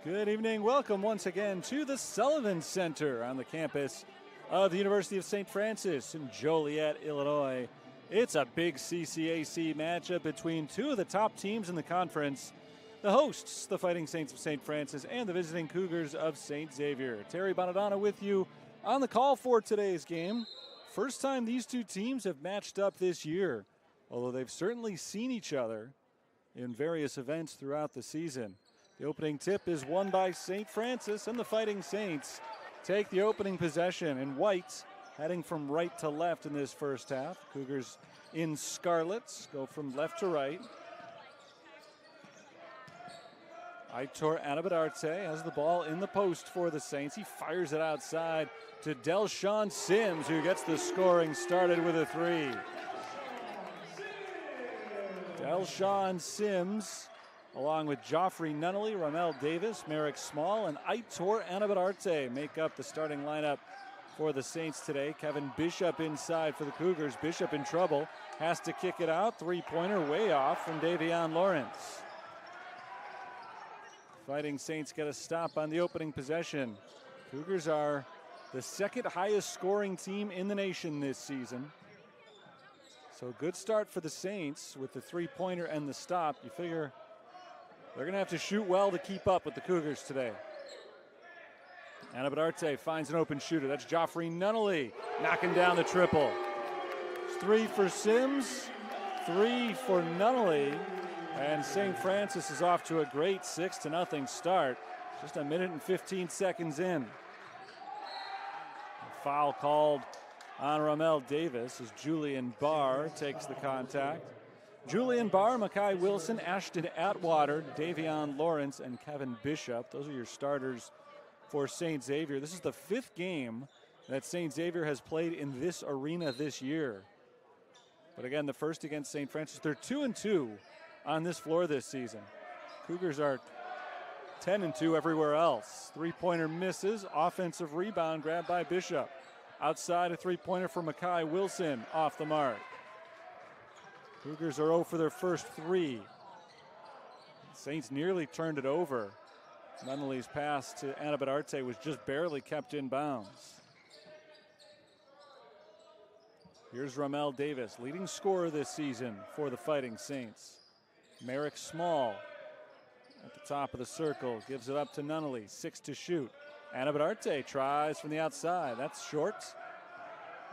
Good evening. Welcome once again to the Sullivan Center on the campus of the University of St. Francis in Joliet, Illinois. It's a big CCAC matchup between two of the top teams in the conference. The hosts, the Fighting Saints of St. Francis, and the visiting Cougars of St. Xavier. Terry Bonadonna with you on the call for today's game. First time these two teams have matched up this year, although they've certainly seen each other in various events throughout the season. The opening tip is won by St. Francis, and the Fighting Saints take the opening possession in white, heading from right to left in this first half. Cougars in scarlets go from left to right. Aitor Anabadarte has the ball in the post for the Saints. He fires it outside to Delshawn Sims, who gets the scoring started with a three. Delshawn Sims, along with Joffrey Nunnally, Ramel Davis, Merrick Small, and Aitor Anabadarte make up the starting lineup for the Saints today. Kevin Bishop inside for the Cougars. Bishop in trouble, has to kick it out. Three-pointer way off from Davion Lawrence. Fighting Saints get a stop on the opening possession. Cougars are the second highest scoring team in the nation this season. So good start for the Saints with the three-pointer and the stop. You figure they're going to have to shoot well to keep up with the Cougars today. Anabadarte finds an open shooter. That's Joffrey Nunnally knocking down the triple. It's three for Sims, three for Nunnally, and St. Francis is off to a great 6-0 start. Just a minute and 15 seconds in. A foul called on Ramel Davis as Julian Barr takes the contact. Julian Barr, Makai Wilson, Ashton Atwater, Davion Lawrence, and Kevin Bishop. Those are your starters for St. Xavier. This is the fifth game that St. Xavier has played in this arena this year. But again, the first against St. Francis. They're 2-2 on this floor this season. Cougars are 10-2 everywhere else. Three-pointer misses, offensive rebound grabbed by Bishop. Outside, a three-pointer for Makai Wilson, off the mark. Cougars are 0 for their first three. Saints nearly turned it over. Nunnally's pass to Anabadarte was just barely kept in bounds. Here's Ramel Davis, leading scorer this season for the Fighting Saints. Merrick Small at the top of the circle, gives it up to Nunnally, 6 to shoot. Anabadarte tries from the outside, that's short.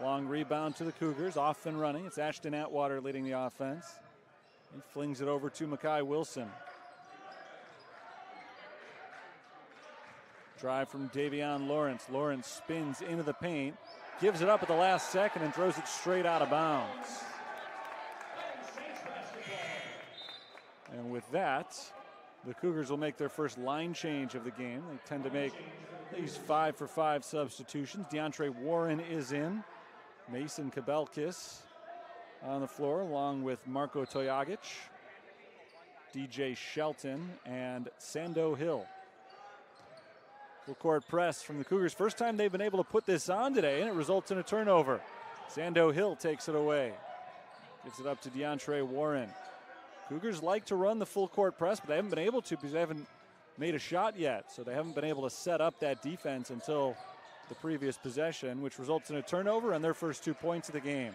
Long rebound to the Cougars, off and running. It's Ashton Atwater leading the offense. He flings it over to Makai Wilson. Drive from Davion Lawrence. Lawrence spins into the paint, gives it up at the last second and throws it straight out of bounds. And with that, the Cougars will make their first line change of the game. They tend to make these 5-for-5 substitutions. DeAndre Warren is in. Mason Kabelkis on the floor, along with Marco Tojagic, DJ Shelton, and Sando Hill. Full court press from the Cougars. First time they've been able to put this on today, and it results in a turnover. Sando Hill takes it away. Gives it up to DeAndre Warren. Cougars like to run the full court press, but they haven't been able to because they haven't made a shot yet. So they haven't been able to set up that defense until the previous possession, which results in a turnover and their first 2 points of the game.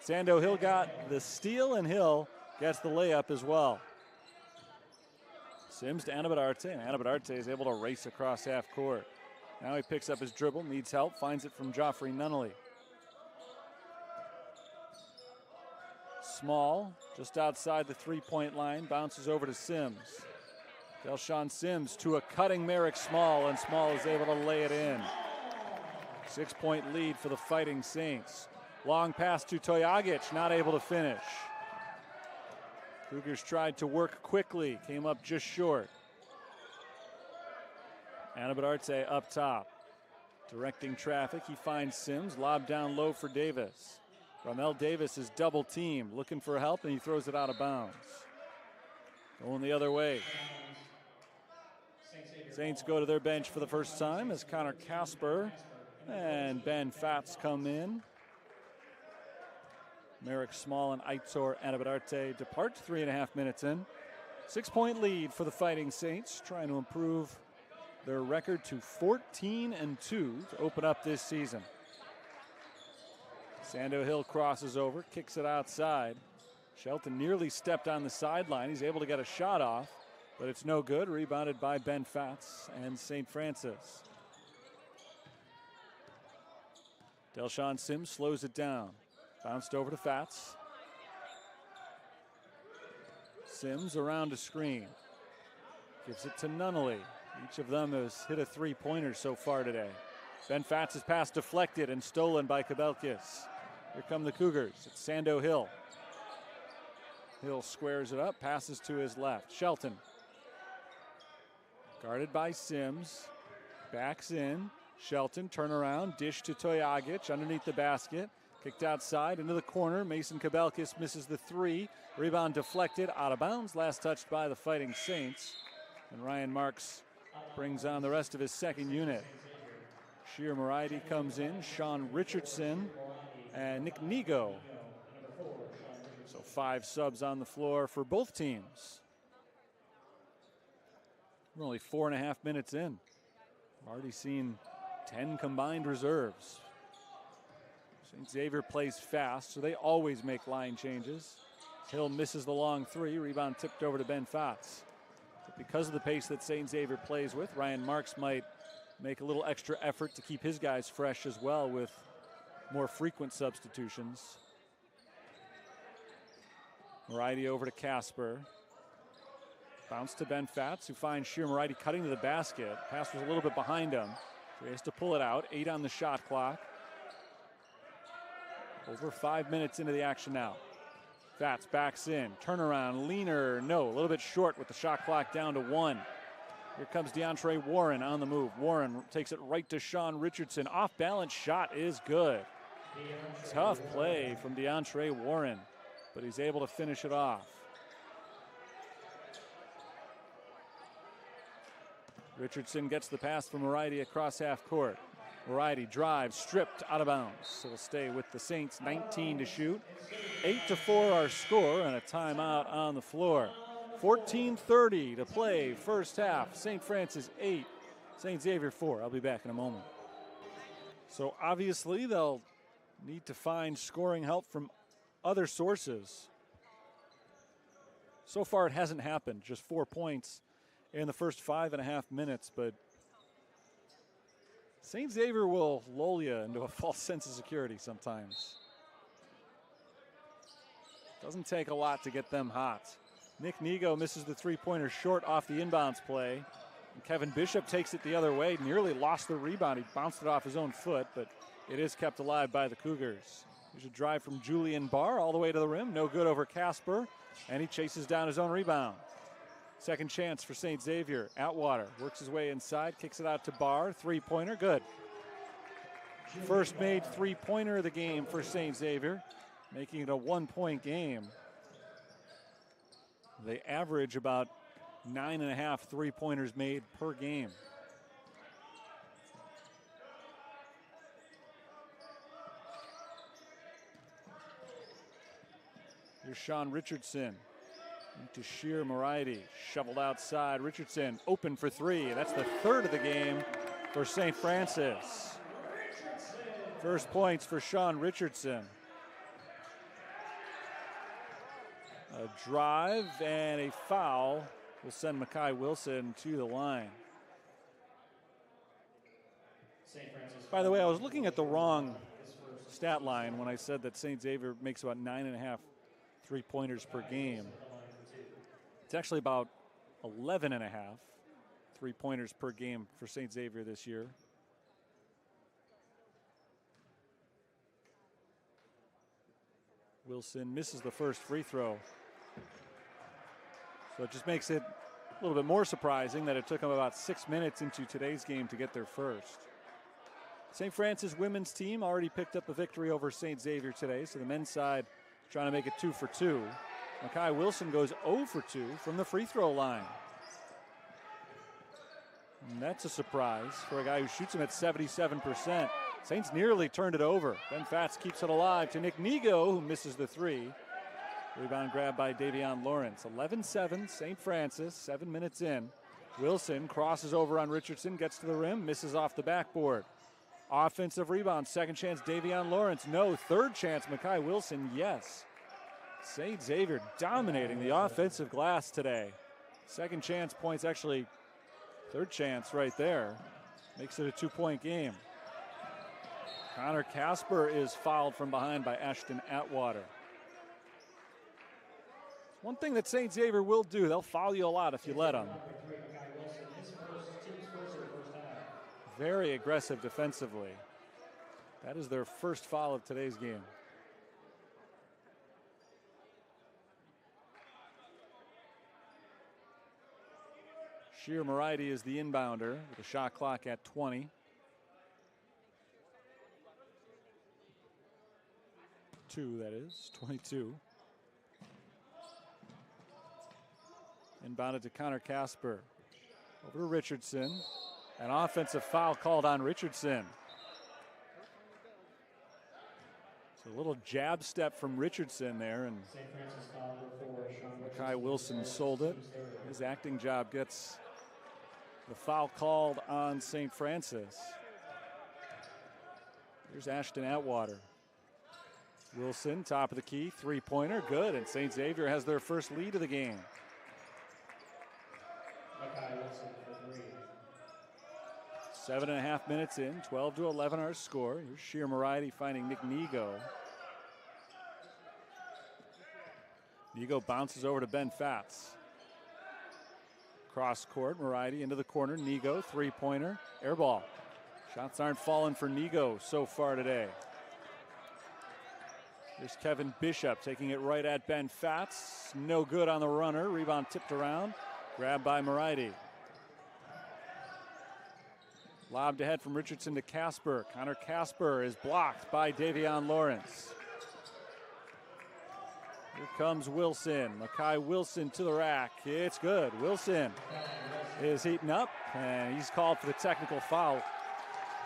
Sando Hill got the steal, and Hill gets the layup as well. Sims to Anabadarte, and Anabadarte is able to race across half court. Now he picks up his dribble, needs help, finds it from Joffrey Nunnally. Small, just outside the three-point line, bounces over to Sims. Delshawn Sims to a cutting Merrick Small, and Small is able to lay it in. 6-point lead for the Fighting Saints. Long pass to Tojagic, not able to finish. Cougars tried to work quickly, came up just short. Anabadarte up top. Directing traffic, he finds Sims, lob down low for Davis. Ramel Davis is double teamed, looking for help, and he throws it out of bounds. Going the other way. Saints go to their bench for the first time as Connor Casper and Ben Fatz come in. Merrick Small and Aitor Anabadarte depart 3.5 minutes in. 6-point lead for the Fighting Saints, trying to improve their record to 14-2 to open up this season. Sando Hill crosses over, kicks it outside. Shelton nearly stepped on the sideline. He's able to get a shot off, but it's no good. Rebounded by Ben Fatz and St. Francis. Delshawn Sims slows it down. Bounced over to Fatz. Sims around a screen. Gives it to Nunnally. Each of them has hit a three-pointer so far today. Ben Fatz's pass deflected and stolen by Kabelkis. Here come the Cougars. It's Sando Hill. Hill squares it up, passes to his left. Shelton. Guarded by Sims. Backs in. Shelton, turnaround, dish to Tojagic underneath the basket. Kicked outside into the corner. Mason Kabelkis misses the three. Rebound deflected, out of bounds. Last touched by the Fighting Saints. And Ryan Marks brings on the rest of his second unit. Sheer Moriarty comes in. Sean Richardson and Nick Nigo. So 5 subs on the floor for both teams. We're only 4.5 minutes in. I've already seen 10 combined reserves. St. Xavier plays fast, so they always make line changes. Hill misses the long three. Rebound tipped over to Ben Fatz. But because of the pace that St. Xavier plays with, Ryan Marks might make a little extra effort to keep his guys fresh as well with more frequent substitutions. Moriarty over to Casper. Bounce to Ben Fatz, who finds Sheer Moriarty cutting to the basket. Pass was a little bit behind him, so he has to pull it out. 8 on the shot clock. Over 5 minutes into the action now. Fatz backs in, turnaround, leaner, no, a little bit short with the shot clock down to 1. Here comes DeAndre Warren on the move. Warren takes it right to Sean Richardson. Off balance shot is good. Tough play from DeAndre Warren, but he's able to finish it off. Richardson gets the pass from Moriarty across half court. Moriarty drives, stripped, out of bounds. It'll stay with the Saints, 19 to shoot. 8-4 our score, and a timeout on the floor. 14:30 to play first half. St. Francis 8, St. Xavier 4. I'll be back in a moment. So obviously they'll need to find scoring help from other sources. So far it hasn't happened, just 4 points in the first 5.5 minutes, but St. Xavier will lull you into a false sense of security sometimes. Doesn't take a lot to get them hot. Nick Nigo misses the three-pointer short off the inbounds play. And Kevin Bishop takes it the other way, nearly lost the rebound. He bounced it off his own foot, but it is kept alive by the Cougars. There's a drive from Julian Barr all the way to the rim. No good over Casper, and he chases down his own rebound. Second chance for St. Xavier. Atwater works his way inside, kicks it out to Barr. Three-pointer, good. First made three-pointer of the game for St. Xavier, making it a 1-point game. They average about 9.5 three-pointers made per game. Here's Sean Richardson. To Sheer Moriarty, shoveled outside. Richardson open for three. That's the third of the game for St. Francis. First points for Sean Richardson. A drive and a foul will send Makai Wilson to the line. By the way, I was looking at the wrong stat line when I said that St. Xavier makes about 9.5 three-pointers per game. It's actually about 11.5 three-pointers per game for St. Xavier this year. Wilson misses the first free throw. So it just makes it a little bit more surprising that it took them about 6 minutes into today's game to get their first. St. Francis women's team already picked up a victory over St. Xavier today, so the men's side trying to make it 2 for 2. Makai Wilson goes 0 for 2 from the free throw line. And that's a surprise for a guy who shoots him at 77%. Saints nearly turned it over. Ben Fatz keeps it alive to Nick Nigo, who misses the three. Rebound grab by Davion Lawrence. 11-7, St. Francis, 7 minutes in. Wilson crosses over on Richardson, gets to the rim, misses off the backboard. Offensive rebound, second chance, Davion Lawrence. No, third chance, Makai Wilson, yes. St. Xavier dominating the offensive glass today. Second chance points, actually third chance right there. Makes it a 2-point game. Connor Casper is fouled from behind by Ashton Atwater. One thing that St. Xavier will do, they'll foul you a lot if you let them. Very aggressive defensively. That is their first foul of today's game. Sheer Moriarty is the inbounder with a shot clock at 20. 2, that is, 22. Inbounded to Connor Casper. Over to Richardson. An offensive foul called on Richardson. So a little jab step from Richardson there, and Makai Wilson sold it. His acting job gets the foul called on St. Francis. Here's Ashton Atwater. Wilson, top of the key, three-pointer, good, and St. Xavier has their first lead of the game. 7.5 minutes in, 12-11 our score. Here's Sheer Moriarty finding Nick Nego. Nego bounces over to Ben Fatz. Cross court, Moriarty into the corner. Nego, three-pointer, air ball. Shots aren't falling for Nego so far today. There's Kevin Bishop taking it right at Ben Fatz. No good on the runner. Rebound tipped around. Grabbed by Moriarty. Lobbed ahead from Richardson to Casper. Connor Casper is blocked by Davion Lawrence. Here comes Wilson. Makai Wilson to the rack. It's good. Wilson is heating up, and he's called for the technical foul.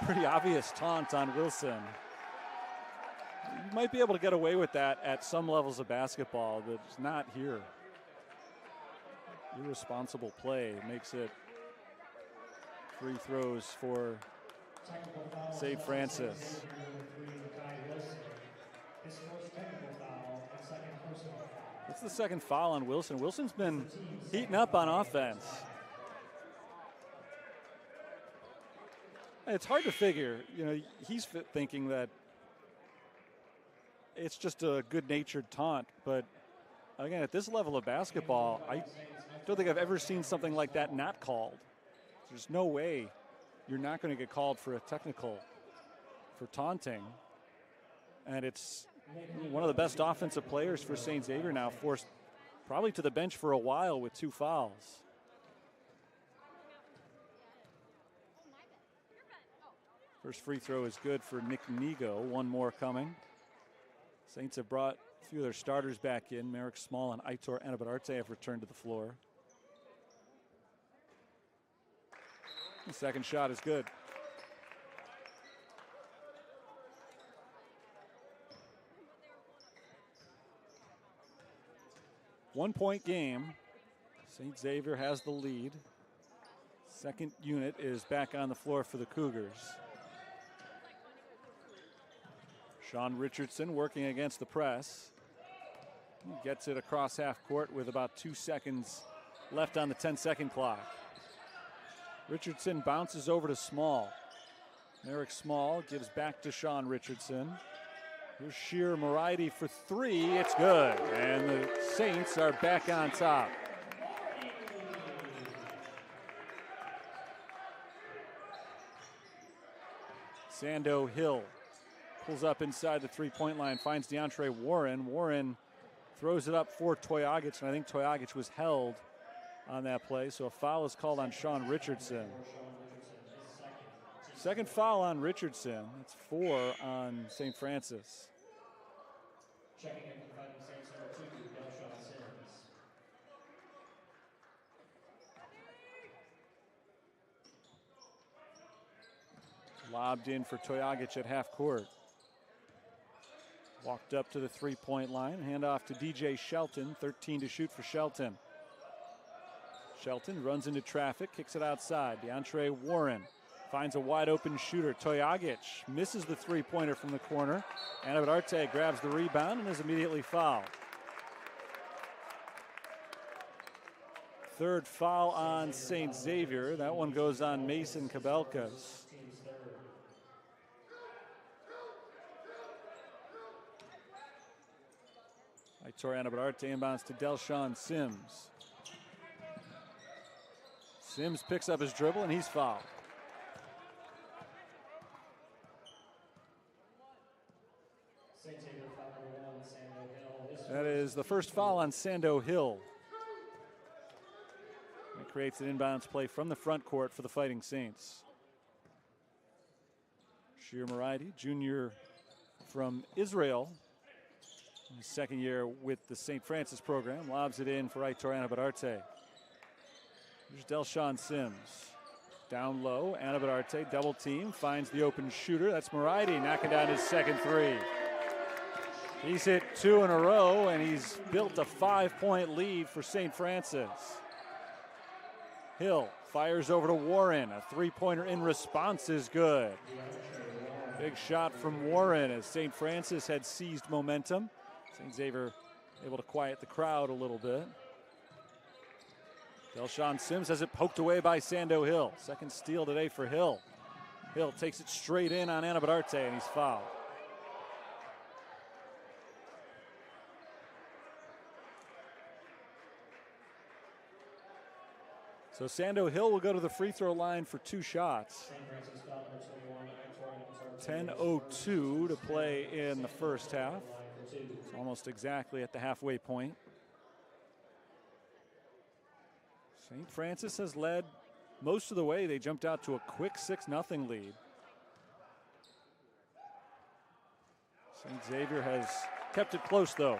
Pretty obvious taunt on Wilson. You might be able to get away with that at some levels of basketball, but it's not here. Irresponsible play makes it free throws for St. Francis. It's the second foul on Wilson. Wilson's been heating up on offense. It's hard to figure. You know, he's thinking that it's just a good-natured taunt, but again, at this level of basketball, I don't think I've ever seen something like that not called. There's no way you're not going to get called for a technical for taunting. And it's one of the best offensive players for St. Xavier now, forced probably to the bench for a while with 2 fouls. First free throw is good for Nick Nego. One more coming. Saints have brought a few of their starters back in. Merrick Small and Aitor Anabadarte have returned to the floor. The second shot is good. One-point game. St. Xavier has the lead. Second unit is back on the floor for the Cougars. Sean Richardson working against the press. He gets it across half court with about 2 seconds left on the 10-second clock. Richardson bounces over to Small. Merrick Small gives back to Sean Richardson. Here's Sheer Moriarty for 3. It's good. And the Saints are back on top. Sando Hill pulls up inside the three-point line, finds DeAndre Warren. Warren throws it up for Toyagic, and I think Toyagic was held on that play, so a foul is called on Sean Richardson. Second foul on Richardson. That's 4 on St. Francis. Lobbed in for Toyagic at half court. Walked up to the three-point line. Hand off to DJ Shelton. 13 to shoot for Shelton. Shelton runs into traffic, kicks it outside. DeAndre Warren finds a wide open shooter. Toyagic misses the three-pointer from the corner. Anabadarte grabs the rebound and is immediately fouled. Third foul on St. Xavier. That one goes on Mason Kabelkas. Aitor Anabadarte inbounds to Delshawn Sims. Sims picks up his dribble and he's fouled. That is the first foul on Sando Hill. It creates an inbounds play from the front court for the Fighting Saints. Shir Maraidi, junior from Israel, his second year with the St. Francis program, lobs it in for Aitor Anabadarte. Here's Delshawn Sims. Down low, Anabadarte double team, finds the open shooter. That's Maraidi knocking down his second three. He's hit two in a row, and he's built a 5-point lead for St. Francis. Hill fires over to Warren. A three-pointer in response is good. Big shot from Warren as St. Francis had seized momentum. St. Xavier able to quiet the crowd a little bit. Delshawn Sims has it poked away by Sando Hill. Second steal today for Hill. Hill takes it straight in on Anabadarte, and he's fouled. So Sando Hill will go to the free throw line for two shots. 10:02 to play in the first half. It's almost exactly at the halfway point. St. Francis has led most of the way. They jumped out to a quick 6-0 lead. St. Xavier has kept it close, though.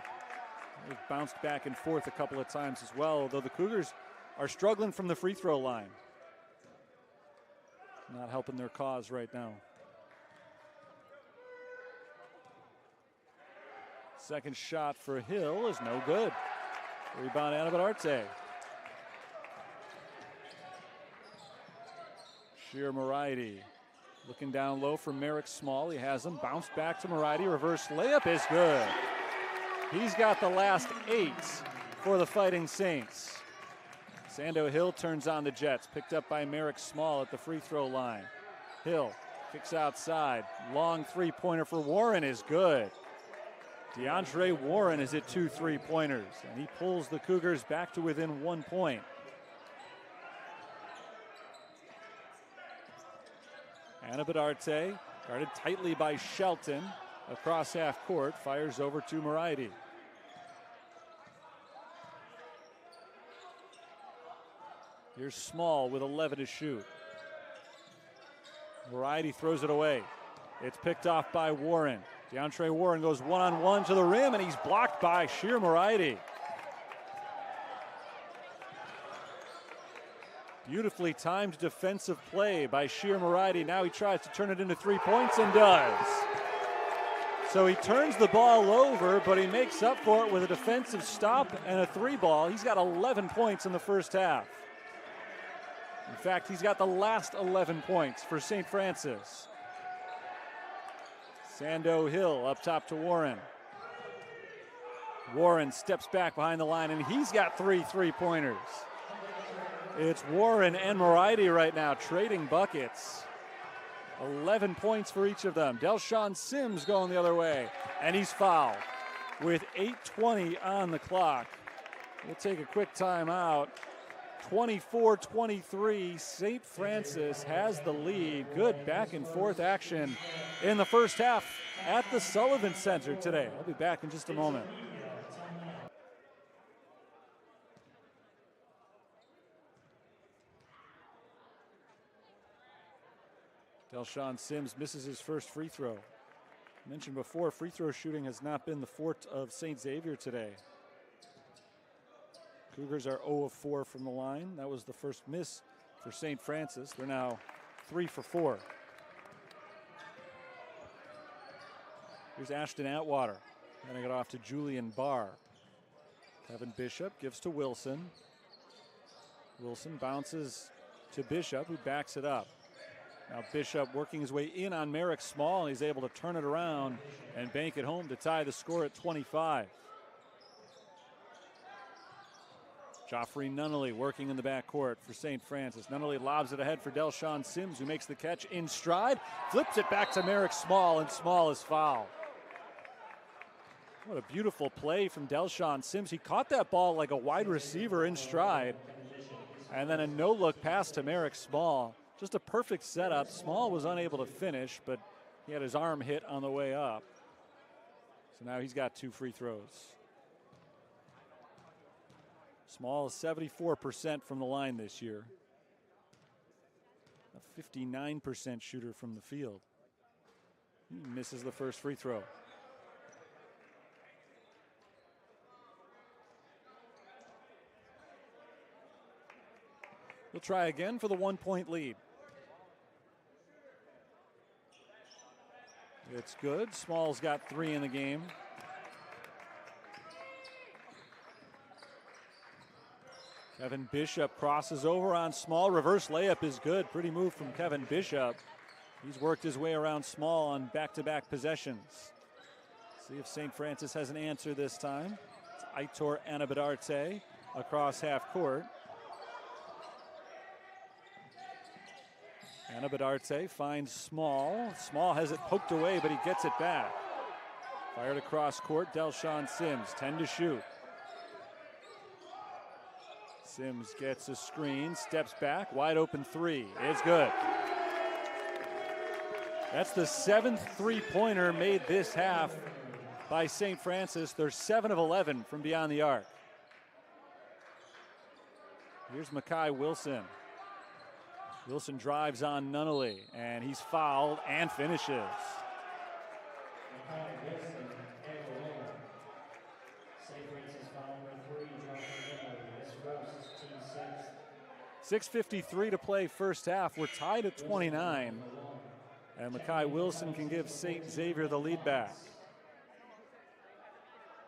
They've bounced back and forth a couple of times as well, although the Cougars are struggling from the free throw line. Not helping their cause right now. Second shot for Hill is no good. Rebound Anabadarte. Shir Maraidi looking down low for Merrick Small. He has him. Bounced back to Maraidi. Reverse layup is good. He's got the last 8 for the Fighting Saints. Sando Hill turns on the Jets. Picked up by Merrick Small at the free throw line. Hill kicks outside. Long three-pointer for Warren is good. DeAndre Warren is at 2 3-pointers, and he pulls the Cougars back to within 1 point. Anabadarte, guarded tightly by Shelton, across half court, fires over to Maraidi. Here's Small with 11 to shoot. Maraidi throws it away. It's picked off by Warren. DeAndre Warren goes one-on-one to the rim, and he's blocked by Shir Maraidi. Beautifully timed defensive play by Shir Maraidi. Now he tries to turn it into 3 points and does. So he turns the ball over, but he makes up for it with a defensive stop and a 3-ball. He's got 11 points in the first half. In fact, he's got the last 11 points for St. Francis. Sando Hill up top to Warren. Warren steps back behind the line, and he's got 3 3-pointers. It's Warren and Maraidi right now trading buckets. 11 points for each of them. Delshawn Sims going the other way, and he's fouled with 8:20 on the clock. We'll take a quick timeout. 24-23, St. Francis has the lead. Good back and forth action in the first half at the Sullivan Center today. I'll be back in just a moment. Delshawn Sims misses his first free throw. I mentioned before, free throw shooting has not been the forte of St. Xavier today. Cougars are 0 of 4 from the line. That was the first miss for St. Francis. They're now 3 for 4. Here's Ashton Atwater. Handing it off to Julian Barr. Kevin Bishop gives to Wilson. Wilson bounces to Bishop, who backs it up. Now Bishop working his way in on Merrick Small. He's able to turn it around and bank it home to tie the score at 25. Joffrey Nunnally working in the backcourt for St. Francis. Nunnally lobs it ahead for Delshawn Sims, who makes the catch in stride, flips it back to Merrick Small, and Small is fouled. What a beautiful play from Delshawn Sims. He caught that ball like a wide receiver in stride, and then a no-look pass to Merrick Small. Just a perfect setup. Small was unable to finish, but he had his arm hit on the way up. So now he's got 2 free throws. Small is 74% from the line this year. A 59% shooter from the field. He misses the first free throw. He'll try again for the 1-point lead. It's good. Small's got 3 in the game. Kevin Bishop crosses over on Small. Reverse layup is good. Pretty move from Kevin Bishop. He's worked his way around Small on back-to-back possessions. See if St. Francis has an answer this time. It's Aitor Anabadarte across half court. Anabadarte finds Small. Small has it poked away, but he gets it back. Fired across court, Delshawn Sims, 10 to shoot. Sims gets a screen, steps back, wide open 3. It's good. That's the 7th three-pointer made this half by St. Francis. They're 7 of 11 from beyond the arc. Here's Makai Wilson. Wilson drives on Nunnally, and he's fouled and finishes. 6:53 to play first half. We're tied at 29. And Makai Wilson can give St. Xavier the lead back.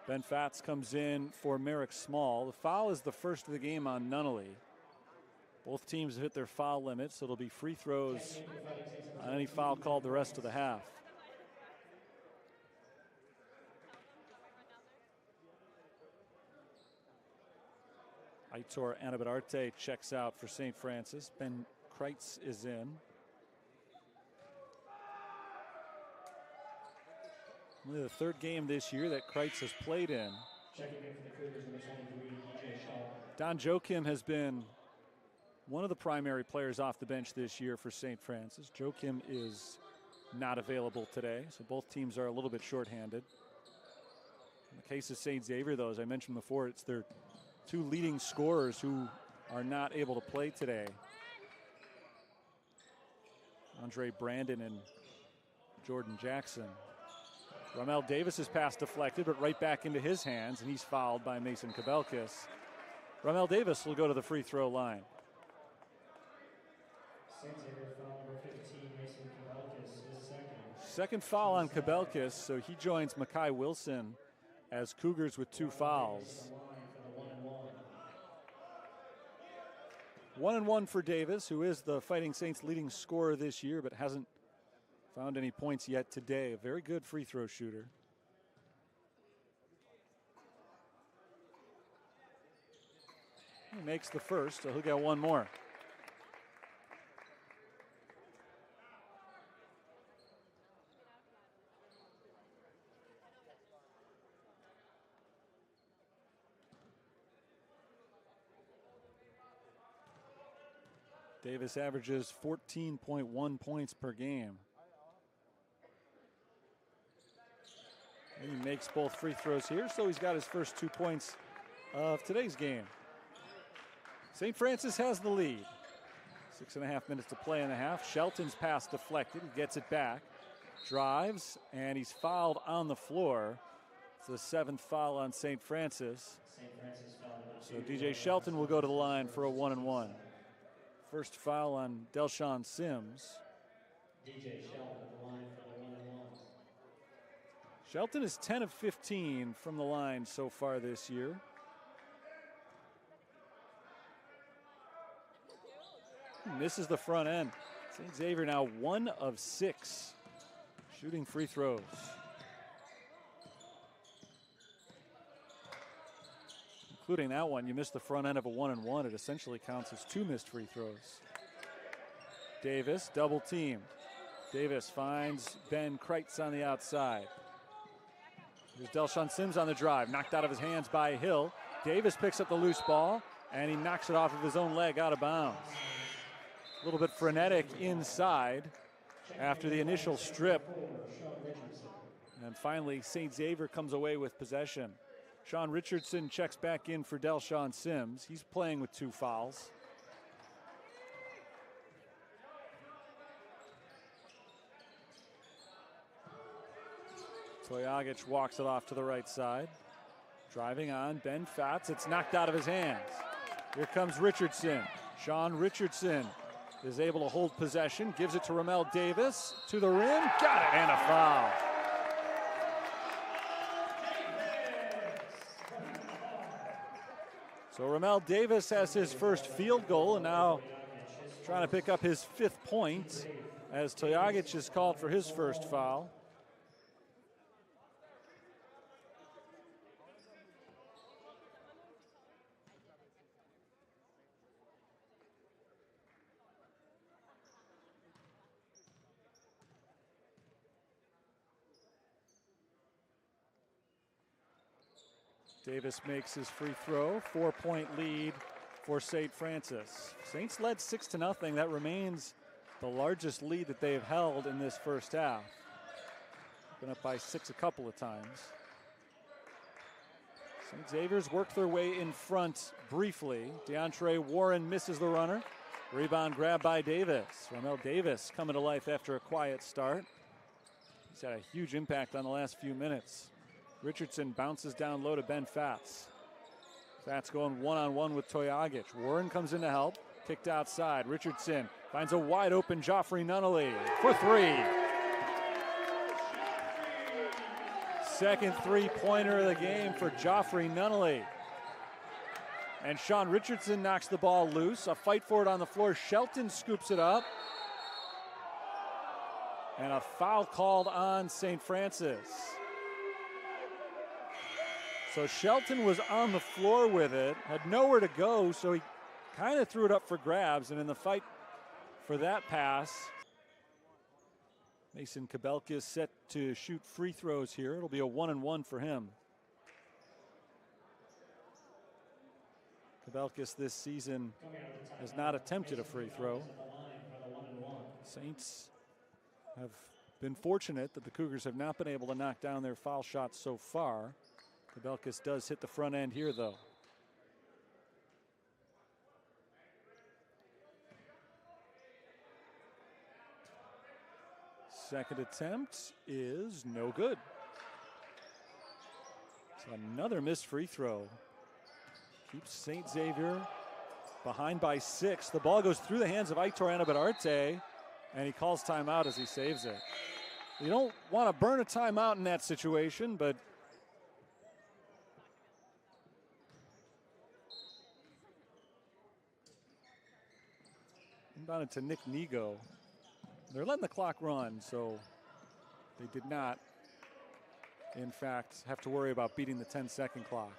Ben Fatz comes in for Merrick Small. The foul is the first of the game on Nunnally. Both teams have hit their foul limit, so it'll be free throws on any foul called the rest of the half. Aitor Anabadarte checks out for St. Francis. Ben Kreitz is in. Only the 3rd game this year that Kreitz has played in. Don Joachim has been one of the primary players off the bench this year for St. Francis. Joachim is not available today, so both teams are a little bit shorthanded. In the case of St. Xavier, though, as I mentioned before, it's their 2 leading scorers who are not able to play today. Andre Brandon and Jordan Jackson. Ramel Davis's pass deflected, but right back into his hands, and he's fouled by Mason Kabelkis. Ramel Davis will go to the free throw line. Second foul on Kabelkis, so he joins Makai Wilson as Cougars with 2 fouls. 1-1 for Davis, who is the Fighting Saints' leading scorer this year, but hasn't found any points yet today. A very good free throw shooter. He makes the first, so he'll get 1 more. Davis averages 14.1 points per game. And he makes both free throws here, so he's got his first 2 points of today's game. St. Francis has the lead. 6.5 minutes to play in the half. Shelton's pass deflected. He gets it back. Drives, and he's fouled on the floor. It's the 7th foul on St. Francis. So DJ Shelton will go to the line for a 1-1. First foul on Delshawn Sims. DJ Shelton at the line for the 1-1. Shelton is 10 of 15 from the line so far this year. Misses the front end. St. Xavier now 1 of 6 shooting free throws. Including that one, you missed the front end of a 1-and-1. It essentially counts as 2 missed free throws. Davis double teamed. Davis finds Ben Kreitz on the outside. Here's Delshawn Sims on the drive, knocked out of his hands by Hill. Davis picks up the loose ball, and he knocks it off of his own leg out of bounds. A little bit frenetic inside after the initial strip. And finally, St. Xavier comes away with possession. Sean Richardson checks back in for Delshawn Sims. He's playing with 2 fouls. Toyagic walks it off to the right side. Driving on Ben Fatz. It's knocked out of his hands. Here comes Richardson. Sean Richardson is able to hold possession. Gives it to Ramel Davis. To the rim. Got it, and a foul. So Ramel Davis has his first field goal, and now trying to pick up his 5th point as Toyagic is called for his first foul. Davis makes his free throw. 4-point lead for St. Francis. Saints led 6-0. That remains the largest lead that they've held in this first half. Been up by 6 a couple of times. St. Xavier's worked their way in front briefly. DeAndre Warren misses the runner. Rebound grab by Davis. Ramel Davis coming to life after a quiet start. He's had a huge impact on the last few minutes. Richardson bounces down low to Ben Fatz. Fatz going one-on-one with Toyagic. Warren comes in to help. Kicked outside. Richardson finds a wide open Joffrey Nunnally for 3. Second 3-pointer of the game for Joffrey Nunnally. And Sean Richardson knocks the ball loose. A fight for it on the floor. Shelton scoops it up. And a foul called on St. Francis. So Shelton was on the floor with it, had nowhere to go, so he kind of threw it up for grabs, and in the fight for that pass, Mason Kabelka is set to shoot free throws here. It'll be a 1-and-1 for him. Kabelka this season has not attempted a free throw. Saints have been fortunate that the Cougars have not been able to knock down their foul shots so far. Kabelka does hit the front end here, though. Second attempt is no good. So another missed free throw. Keeps St. Xavier behind by 6. The ball goes through the hands of Aitor Anabadarte, and he calls timeout as he saves it. You don't want to burn a timeout in that situation, but inbounded to Nick Nigo. They're letting the clock run, so they did not, in fact, have to worry about beating the 10-second clock.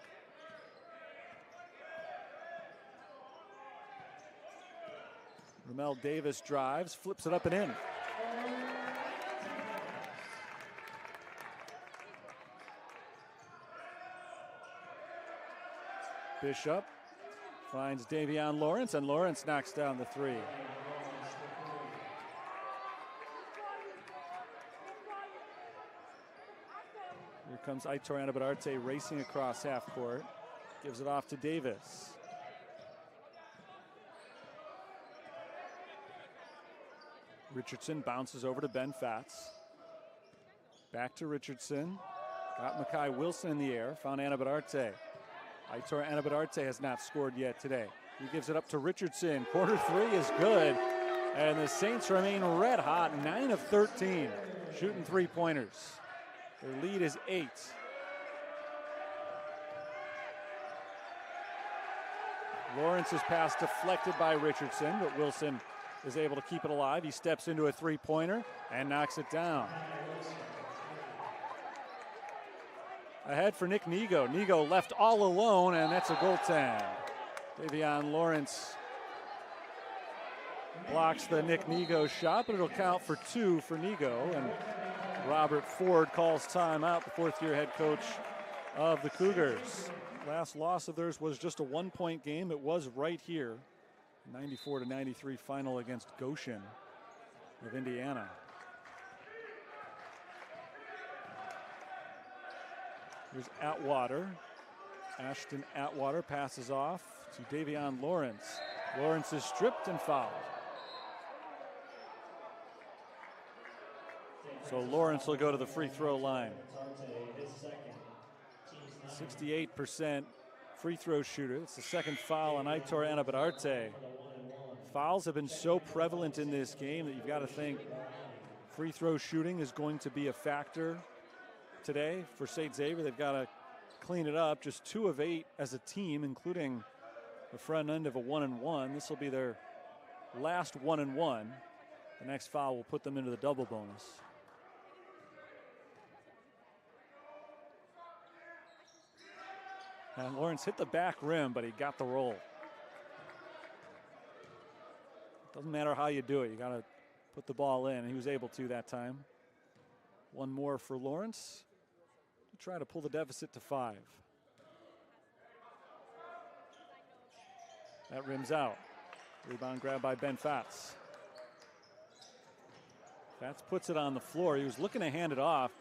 Ramel Davis drives, flips it up and in. Bishop finds Davion Lawrence, and Lawrence knocks down the 3. Here comes Aitor Anabadarte racing across half court. Gives it off to Davis. Richardson bounces over to Ben Fatz. Back to Richardson. Got Makai Wilson in the air. Found Anabadarte. Aitor Anabadarte has not scored yet today. He gives it up to Richardson. Corner 3 is good. And the Saints remain red hot. 9 of 13 shooting 3-pointers. Their lead is 8. Lawrence's pass deflected by Richardson, but Wilson is able to keep it alive. He steps into a three-pointer and knocks it down. Ahead for Nick Nigo. Nigo left all alone, and that's a goaltend. Davion Lawrence blocks the Nick Nigo shot, but it'll count for 2 for Nigo. And Robert Ford calls timeout, the fourth-year head coach of the Cougars. Last loss of theirs was just a one-point game. It was right here, 94-93 final against Goshen of Indiana. Here's Atwater. Ashton Atwater passes off to Davion Lawrence. Lawrence is stripped and fouled. So Lawrence will go to the free throw line. 68% free throw shooter. It's the second foul on Aitor Anabadarte. Fouls have been so prevalent in this game that you've got to think free throw shooting is going to be a factor today for St. Xavier. They've got to clean it up. Just 2 of 8 as a team, including the front end of a 1-and-1. This will be their last 1-and-1. The next foul will put them into the double bonus. And Lawrence hit the back rim, but he got the roll. Doesn't matter how you do it. You got to put the ball in. He was able to that time. One more for Lawrence to try to pull the deficit to 5. That rims out. Rebound grab by Ben Fatz. Fatz puts it on the floor. He was looking to hand it off.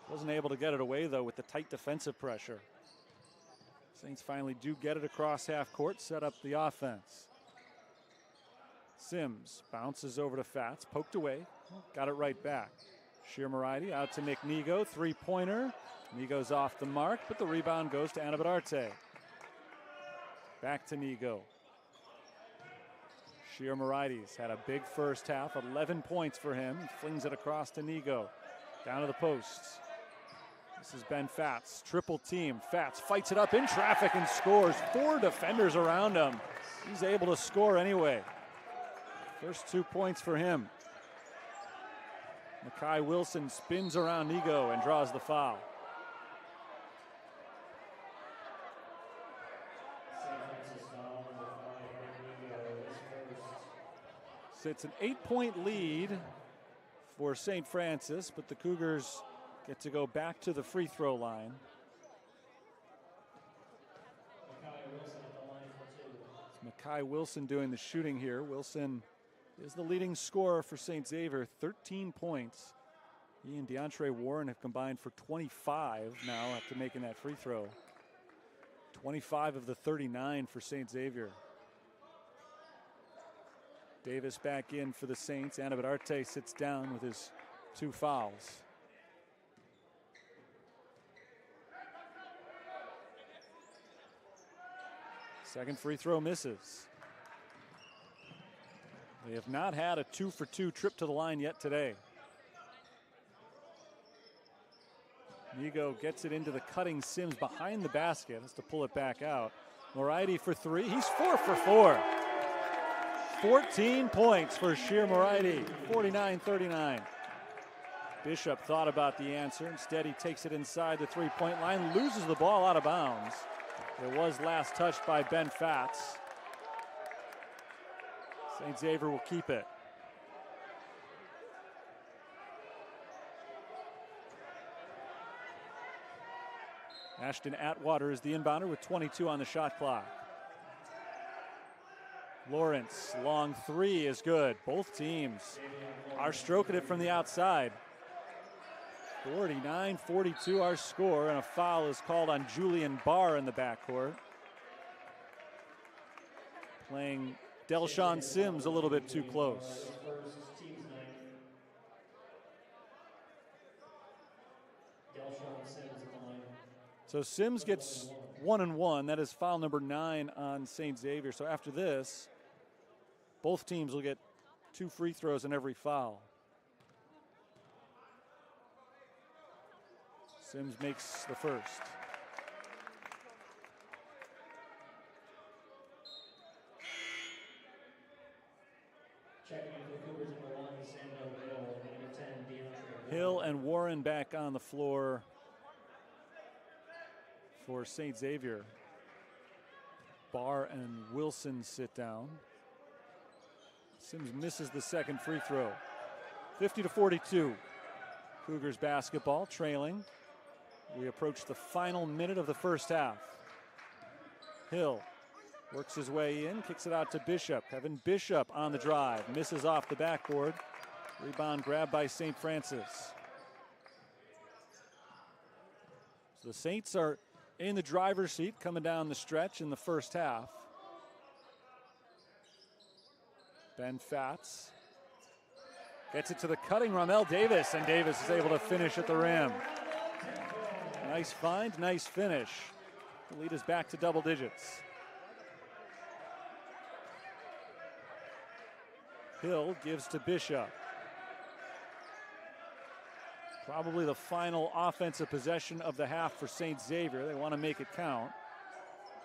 Wasn't able to get it away, though, with the tight defensive pressure. Saints finally do get it across half court, set up the offense. Sims bounces over to Fatz, poked away, got it right back. Shirmarides out to Nick Nigo, three-pointer. Nigo's off the mark, but the rebound goes to Anabadarte. Back to Nigo. Shirmarides had a big first half, 11 points for him. He flings it across to Nigo, down to the posts. This is Ben Fatz, triple team. Fatz fights it up in traffic and scores. 4 defenders around him. He's able to score anyway. First 2 points for him. Makai Wilson spins around Nigo and draws the foul. So it's an 8-point lead for St. Francis, but the Cougars get to go back to the free throw line. It's Makai Wilson doing the shooting here. Wilson is the leading scorer for St. Xavier, 13 points. He and DeAndre Warren have combined for 25 now after making that free throw. 25 of the 39 for St. Xavier. Davis back in for the Saints. Anabadarte sits down with his 2 fouls. Second free throw misses. They have not had a 2-for-2 trip to the line yet today. Nigo gets it into the cutting Sims behind the basket. Has to pull it back out. Moridi for 3. He's 4 for 4. 14 points for Shirmarides, 49-39. Bishop thought about the answer. Instead, he takes it inside the three-point line, loses the ball out of bounds. It was last touched by Ben Fatz. St. Xavier will keep it. Ashton Atwater is the inbounder with 22 on the shot clock. Lawrence, long 3 is good. Both teams are stroking it from the outside. 49-42 our score, and a foul is called on Julian Barr in the backcourt. Playing Delshawn Sims a little bit too close. So Sims gets 1-and-1. That is foul number 9 on St. Xavier. So after this, both teams will get 2 free throws in every foul. Sims makes the first. and Warren back on the floor for St. Xavier. Barr and Wilson sit down. Sims misses the second free throw. 50-42. Cougars basketball trailing. We approach the final minute of the first half. Hill works his way in, kicks it out to Bishop. Kevin Bishop on the drive, misses off the backboard. Rebound grabbed by St. Francis. So the Saints are in the driver's seat coming down the stretch in the first half. Ben Fatz gets it to the cutting Ramel Davis, and Davis is able to finish at the rim. Nice find, nice finish. The lead is back to double digits. Hill gives to Bishop. Probably the final offensive possession of the half for St. Xavier. They want to make it count.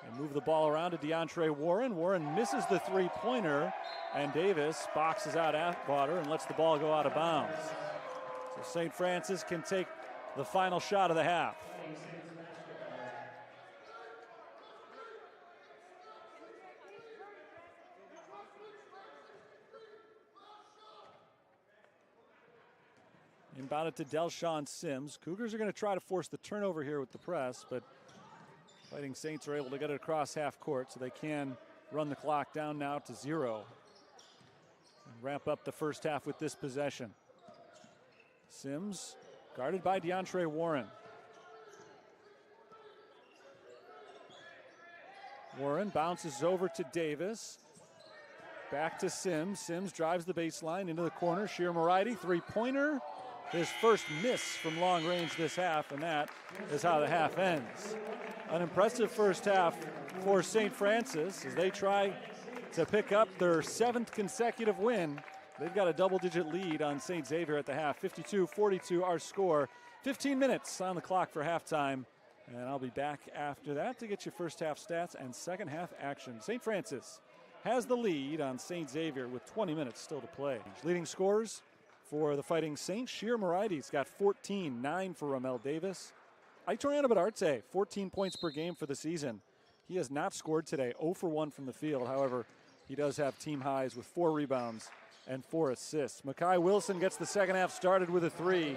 And move the ball around to DeAndre Warren. Warren misses the three-pointer, and Davis boxes out Atwater and lets the ball go out of bounds. So St. Francis can take the final shot of the half. Inbound it to Delshawn Sims. Cougars are going to try to force the turnover here with the press, but Fighting Saints are able to get it across half court, so they can run the clock down now to 0. And wrap up the first half with this possession. Sims guarded by DeAndre Warren. Warren bounces over to Davis. Back to Sims. Sims drives the baseline into the corner. Sheer Moriarty, three-pointer. His first miss from long range this half, and that is how the half ends. An impressive first half for St. Francis as they try to pick up their 7th consecutive win. They've got a double-digit lead on St. Xavier at the half. 52-42 our score. 15 minutes on the clock for halftime. And I'll be back after that to get you first half stats and second half action. St. Francis has the lead on St. Xavier with 20 minutes still to play. Leading scorers for the Fighting Saints, Sheer Moriarty's got 14, 9 for Ramel Davis. Aitor Anabadarte, 14 points per game for the season. He has not scored today, 0 for 1 from the field. However, he does have team highs with 4 rebounds and 4 assists. Makai Wilson gets the second half started with a 3.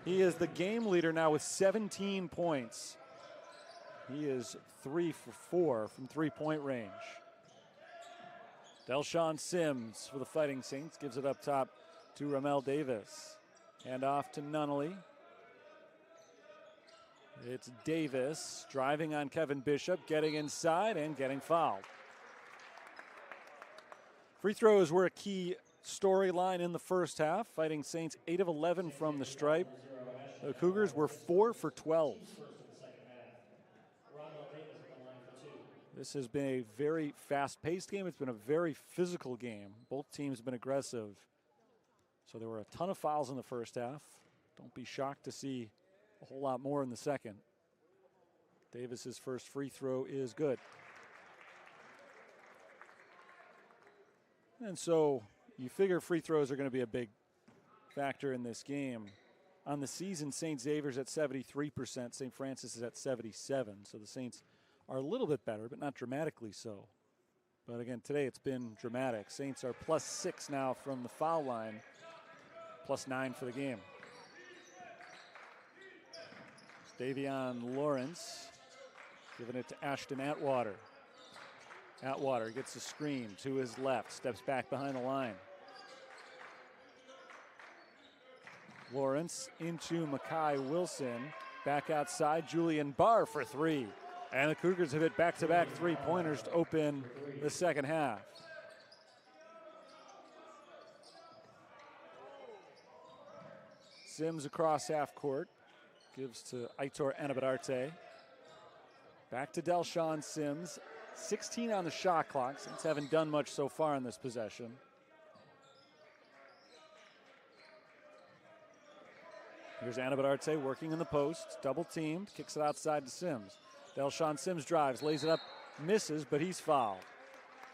He is the game leader now with 17 points. He is 3 for 4 from three-point range. Delshawn Sims for the Fighting Saints gives it up top to Ramel Davis. Hand off to Nunnally. It's Davis driving on Kevin Bishop, getting inside and getting fouled. Free throws were a key storyline in the first half. Fighting Saints 8 of 11 from the stripe. The Cougars were 4 for 12. This has been a very fast-paced game. It's been a very physical game. Both teams have been aggressive. So there were a ton of fouls in the first half. Don't be shocked to see a whole lot more in the second. Davis's first free throw is good. And so you figure free throws are going to be a big factor in this game. On the season, St. Xavier's at 73%. St. Francis is at 77%. So the Saints are a little bit better, but not dramatically so. But again, today it's been dramatic. Saints are +6 now from the foul line, +9 for the game. Davion Lawrence giving it to Ashton Atwater. Atwater gets a screen to his left, steps back behind the line. Lawrence into Makai Wilson. Back outside, Julian Barr for 3. And the Cougars have hit back-to-back three-pointers to open the second half. Sims across half court. Gives to Aitor Anabadarte. Back to Delshawn Sims. 16 on the shot clock. Saints haven't done much so far in this possession. Here's Anabadarte working in the post. Double teamed. Kicks it outside to Sims. Delshawn Sims drives. Lays it up. Misses, but he's fouled.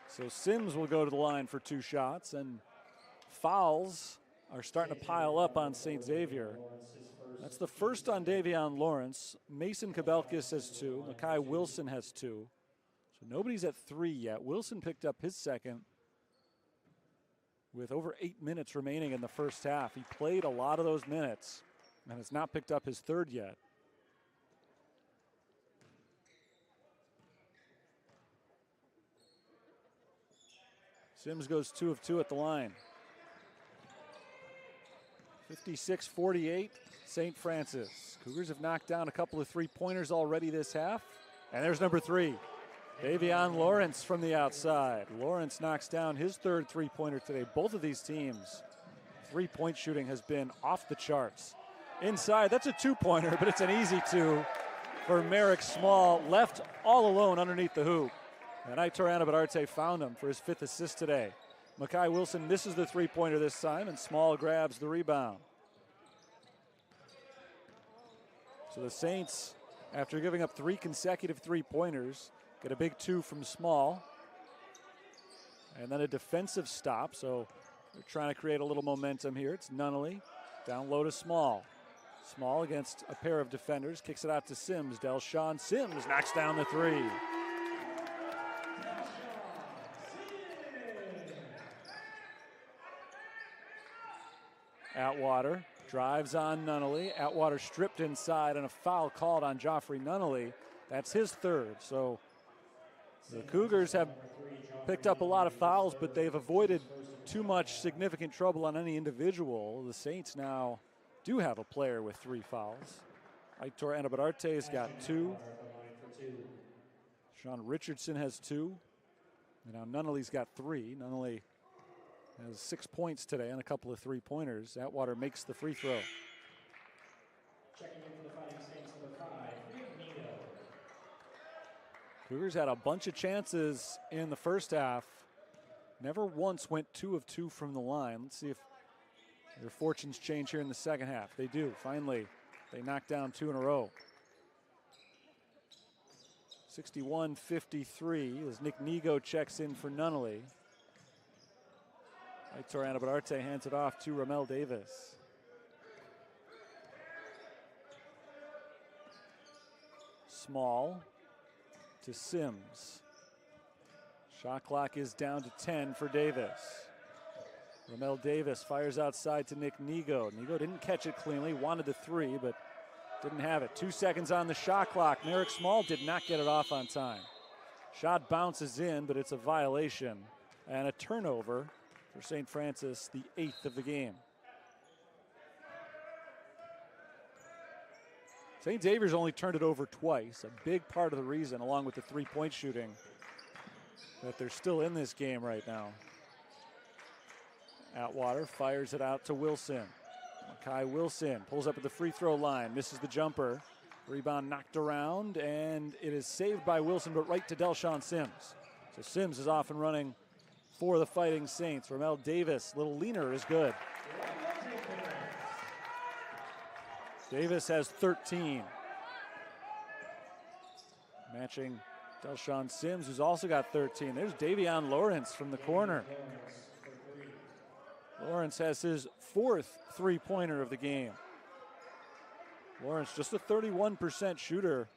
So Sims will go to the line for 2 shots. And fouls are starting to pile up on St. Xavier. That's the first on Davion Lawrence. Mason Kabelkis has 2. Makai Wilson has 2. So nobody's at 3 yet. Wilson picked up his second with over 8 minutes remaining in the first half. He played a lot of those minutes and has not picked up his third yet. Sims goes 2 of 2 at the line. 56-48, St. Francis. Cougars have knocked down a couple of three-pointers already this half. And there's number 3, Davion Lawrence from the outside. Lawrence knocks down his third three-pointer today. Both of these teams, three-point shooting has been off the charts. Inside, that's a two-pointer, but it's an easy 2 for Merrick Small, left all alone underneath the hoop. And Aitor Anabadarte found him for his 5th assist today. Makai Wilson misses the three-pointer this time, and Small grabs the rebound. So the Saints, after giving up 3 consecutive three-pointers, get a big 2 from Small. And then a defensive stop, so they're trying to create a little momentum here. It's Nunnally, down low to Small. Small against a pair of defenders, kicks it out to Sims. Delshawn Sims knocks down the 3. Atwater drives on Nunnally. Atwater stripped inside and a foul called on Joffrey Nunnally. That's his 3rd. So the Cougars have picked up a lot of fouls, but they've avoided too much significant trouble on any individual. The Saints now do have a player with 3 fouls. Aitor Anabadarte's got 2. Sean Richardson has 2. And now Nunnally's got 3. Nunnally has 6 points today and a couple of three-pointers. Atwater makes the free throw. Checking in for the Fighting Saints, number 5, Nico. Cougars had a bunch of chances in the first half. Never once went 2 of 2 from the line. Let's see if their fortunes change here in the second half. They do. Finally, they knock down 2 in a row. 61-53 as Nick Nigo checks in for Nunnally. Aitor Anabadarte hands it off to Ramel Davis. Small to Sims. Shot clock is down to 10 for Davis. Ramel Davis fires outside to Nick Nigo. Nigo didn't catch it cleanly, wanted the 3, but didn't have it. 2 seconds on the shot clock. Merrick Small did not get it off on time. Shot bounces in, but it's a violation and a turnover for St. Francis, the 8th of the game. St. Xavier's only turned it over twice. A big part of the reason, along with the three-point shooting, that they're still in this game right now. Atwater fires it out to Wilson. Makai Wilson pulls up at the free throw line, misses the jumper. Rebound knocked around, and it is saved by Wilson, but right to Delshawn Sims. So Sims is off and running for the Fighting Saints. Ramel Davis, little leaner, is good. Davis has 13. Matching Delshawn Sims, who's also got 13. There's Davion Lawrence from the corner. Lawrence has his 4th three-pointer of the game. Lawrence, just a 31% shooter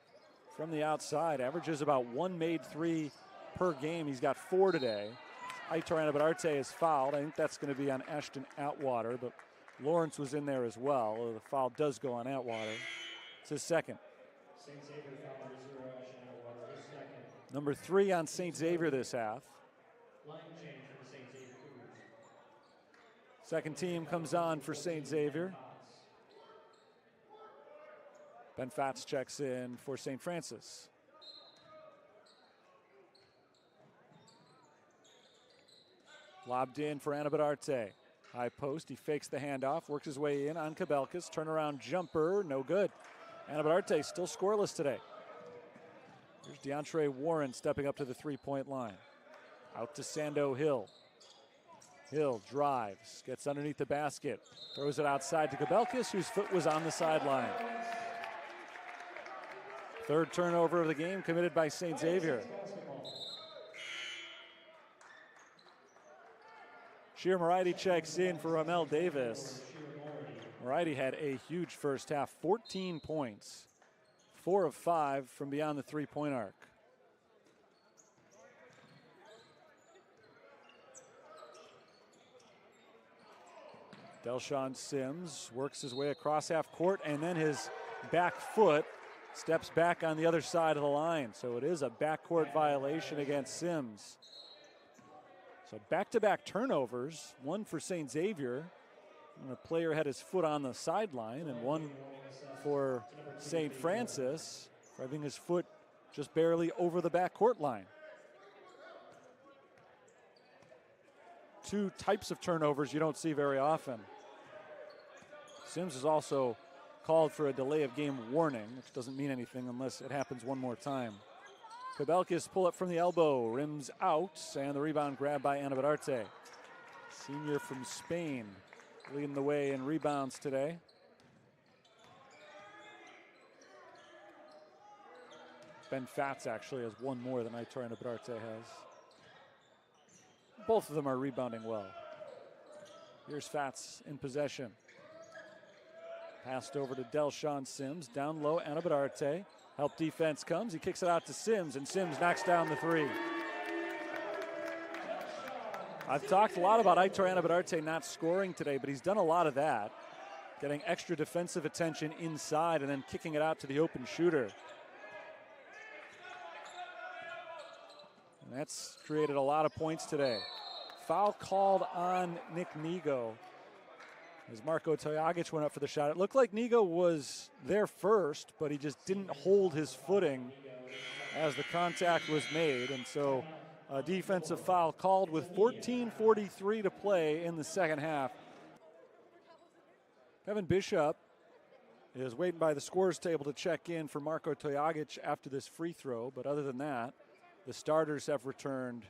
from the outside, averages about 1 made 3 per game. He's got 4 today. Aitor Anabadarte is fouled. I think that's going to be on Ashton Atwater, but Lawrence was in there as well. The foul does go on Atwater. It's his 2nd. St. Xavier foul number 0, Ashton Atwater, his 2nd. Number 3 on St. Xavier this half. Line change for the St. Xavier Cougars. Second team comes on for St. Xavier. Ben Fatz checks in for St. Francis. Lobbed in for Anabadarte. High post, he fakes the handoff, works his way in on Kabelkis. Turnaround jumper, no good. Anabadarte still scoreless today. Here's DeAndre Warren stepping up to the three-point line. Out to Sando Hill. Hill drives, gets underneath the basket, throws it outside to Kabelkis, whose foot was on the sideline. 3rd turnover of the game committed by St. Xavier. Sheer Moriarty checks in for Ramel Davis. Moriarty had a huge first half, 14 points, 4 of 5 from beyond the three-point arc. Delshawn Sims works his way across half court, and then his back foot steps back on the other side of the line. So it is a backcourt violation against Sims. So back-to-back turnovers, one for St. Xavier, and a player had his foot on the sideline, and one for St. Francis, having his foot just barely over the backcourt line. Two types of turnovers you don't see very often. Sims is also called for a delay of game warning, which doesn't mean anything unless it happens one more time. Kabelkis pull up from the elbow, rims out, and the rebound grabbed by Anabararte. Senior from Spain, leading the way in rebounds today. Ben Fatz actually has one more than Aitor Anabararte has. Both of them are rebounding well. Here's Fatz in possession. Passed over to Delshawn Sims, down low, Anabararte. Help defense comes, he kicks it out to Sims, and Sims knocks down the three. I've talked a lot about Aitor Anabararte not scoring today, but he's done a lot of that. Getting extra defensive attention inside and then kicking it out to the open shooter. And that's created a lot of points today. Foul called on Nick Nigo as Marko Tojagic went up for the shot. It looked like Nigo was there first, but he just didn't hold his footing as the contact was made. And so a defensive foul called with 14:43 to play in the second half. Kevin Bishop is waiting by the scores table to check in for Marko Tojagic after this free throw. But other than that, the starters have returned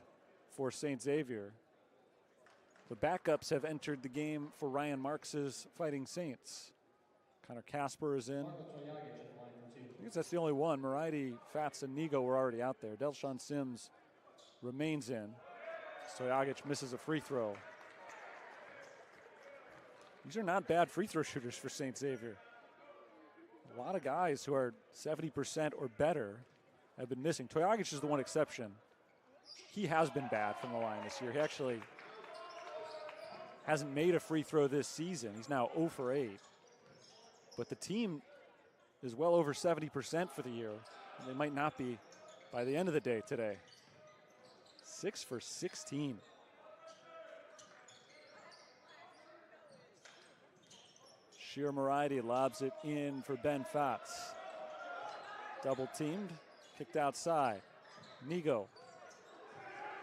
for St. Xavier. The backups have entered the game for Ryan Marks' Fighting Saints. Connor Casper is in. I guess that's the only one. Moriarty, Fatz, and Nigo were already out there. Delshawn Sims remains in. Tojagic misses a free throw. These are not bad free throw shooters for St. Xavier. A lot of guys who are 70% or better have been missing. Tojagic is the one exception. He has been bad from the line this year. He actually hasn't made a free throw this season. He's now 0 for 8. But the team is well over 70% for the year. They might not be by the end of the day today. 6 for 16. Sheer Moriarty lobs it in for Ben Fatz. Double teamed, kicked outside. Nigo.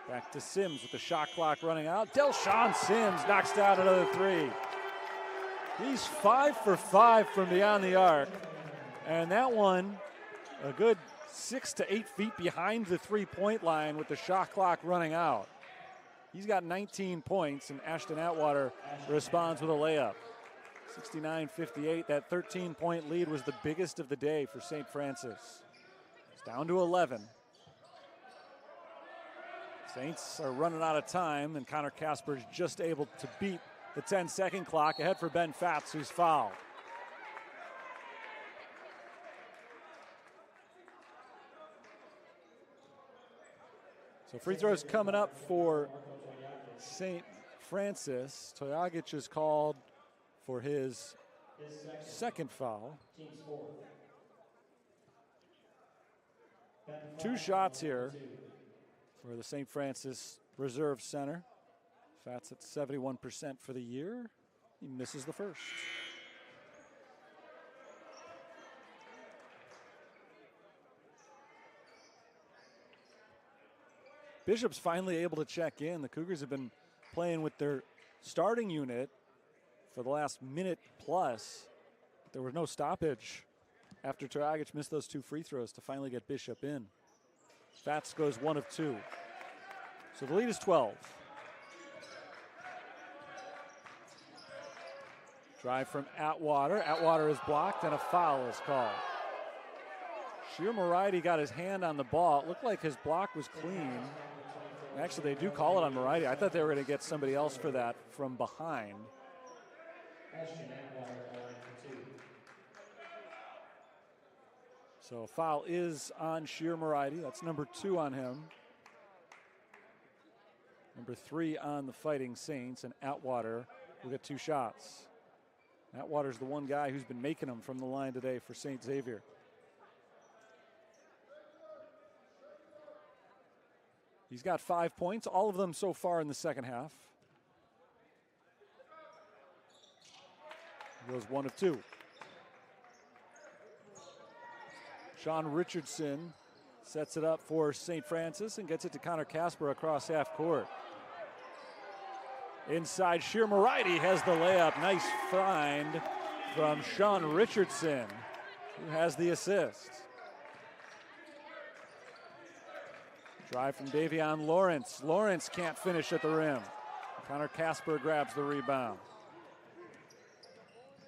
Back to Sims with the shot clock running out. Delshawn Sims knocks down another three. He's 5 for 5 from beyond the arc. And that one, a good 6 to 8 feet behind the three-point line with the shot clock running out. He's got 19 points, and Ashton Atwater responds with a layup. 69-58, that 13-point lead was the biggest of the day for St. Francis. It's down to 11. Saints are running out of time, and Connor Casper is just able to beat the 10-second clock. Ahead for Ben Fatz, who's fouled. So free throws coming up for St. Francis. Tojagic is called for his second foul. Two shots here for the St. Francis reserve center. Fatz at 71% for the year. He misses the first. Bishop's finally able to check in. The Cougars have been playing with their starting unit for the last minute plus. There was no stoppage after Tojagic missed those two free throws to finally get Bishop in. Fatz goes 1 of 2. So the lead is 12. Drive from Atwater. Atwater is blocked and a foul is called. Sheer Moriarty got his hand on the ball. It looked like his block was clean. Actually, they do call it on Moriarty. I thought they were going to get somebody else for that from behind. Ashton Atwater at the line for 2. So foul is on Sheer Moriarty. That's number 2 on him. Number 3 on the Fighting Saints, and Atwater will get 2 shots. Atwater's the one guy who's been making them from the line today for St. Xavier. He's got 5 points, all of them so far in the second half. He goes 1 of 2. Sean Richardson sets it up for St. Francis and gets it to Connor Casper across half court. Inside, Sheer Moriarty has the layup. Nice find from Sean Richardson, who has the assist. Drive from Davion Lawrence. Lawrence can't finish at the rim. Connor Casper grabs the rebound.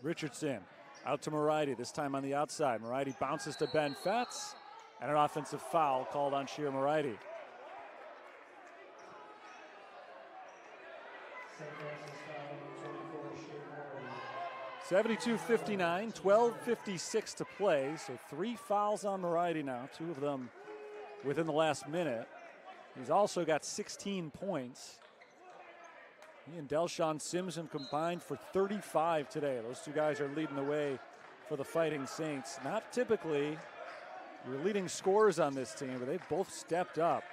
Richardson out to Moriarty, this time on the outside. Moriarty bounces to Ben Fetz, and an offensive foul called on Sheer Moriarty. St. Francis foul, 24, Sheer Moriarty. 72-59, 12:56 to play, so 3 fouls on Moriarty now, 2 of them within the last minute. He's also got 16 points. He and Delshawn Sims have combined for 35 today. Those 2 guys are leading the way for the Fighting Saints. Not typically your leading scorers on this team, but they've both stepped up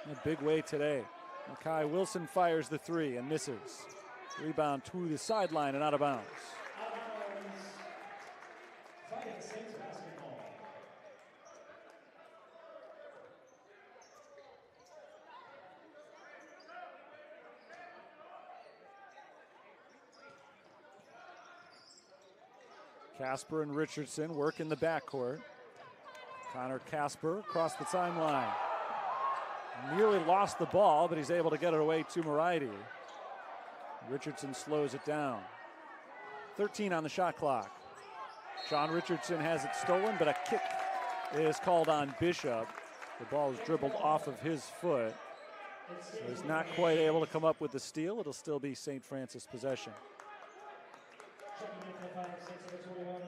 in a big way today. Makai Wilson fires the 3 and misses. Rebound to the sideline and out of bounds. Fighting Saints basketball. Casper and Richardson work in the backcourt. Connor Casper across the timeline. Nearly lost the ball, but he's able to get it away to Moriarty. Richardson slows it down. 13 on the shot clock. Sean Richardson has it stolen, but a kick is called on Bishop. The ball is dribbled off of his foot. So he's not quite able to come up with the steal. It'll still be St. Francis possession. Checking in for the Fighting Saints, number 21,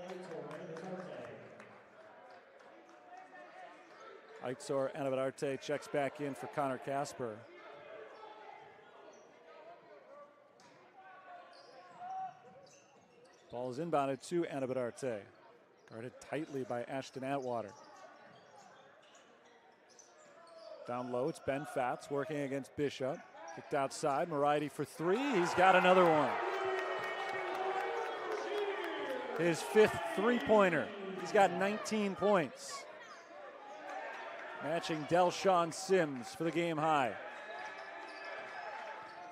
Aitor Anabadarte checks back in for Connor Casper. Ball is inbounded to Anabadarte. Guarded tightly by Ashton Atwater. Down low, it's Ben Fatz working against Bishop. Kicked outside, Moriarty for 3. He's got another one. His 5th three-pointer. He's got 19 points. Matching Delshawn Sims for the game high.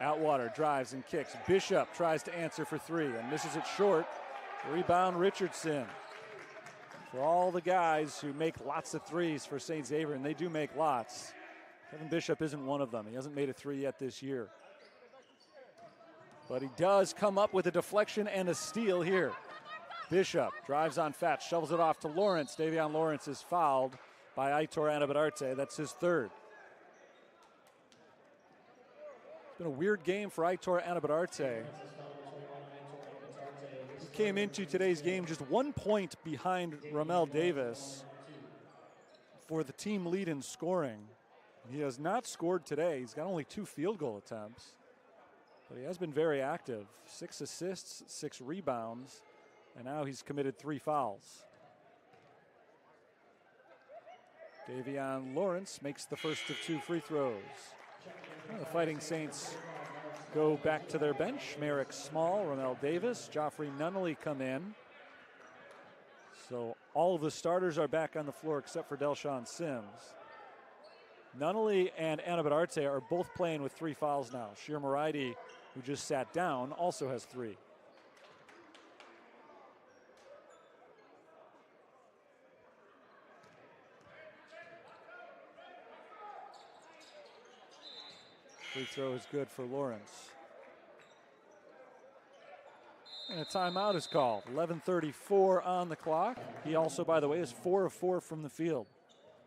Atwater drives and kicks. Bishop tries to answer for 3 and misses it short. Rebound Richardson. For all the guys who make lots of 3s for St. Xavier, and they do make lots, Kevin Bishop isn't one of them. He hasn't made a 3 yet this year. But he does come up with a deflection and a steal here. Bishop drives on Fatz, shovels it off to Lawrence. Davion Lawrence is fouled by Aitor Anabadarte. That's his 3rd. It's been a weird game for Aitor Anabadarte. He came into today's game just 1 point behind Ramel Davis for the team lead in scoring. He has not scored today. He's got only 2 field goal attempts, but he has been very active. 6 assists, 6 rebounds, and now he's committed 3 fouls. Davion Lawrence makes the first of 2 free throws. And the Fighting Saints go back to their bench. Merrick Small, Ramel Davis, Joffrey Nunnally come in. So all of the starters are back on the floor except for Delshawn Sims. Nunnally and Anabadarte are both playing with 3 fouls now. Sheer Moriarty, who just sat down, also has 3. Free throw is good for Lawrence. And a timeout is called. 11:34 on the clock. He also, by the way, is 4 of 4 from the field.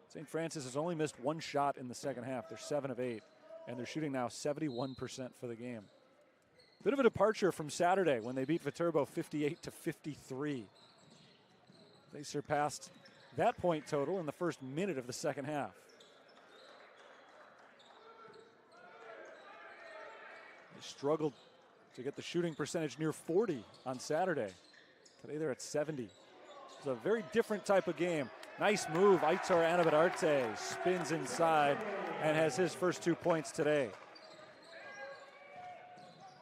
St. Francis has only missed 1 shot in the second half. They're 7 of 8, and they're shooting now 71% for the game. Bit of a departure from Saturday when they beat Viterbo 58-53. They surpassed that point total in the first minute of the second half. They struggled to get the shooting percentage near 40 on Saturday. Today they're at 70. It's a very different type of game. Nice move. Aitor Anabadarte spins inside and has his first 2 points today.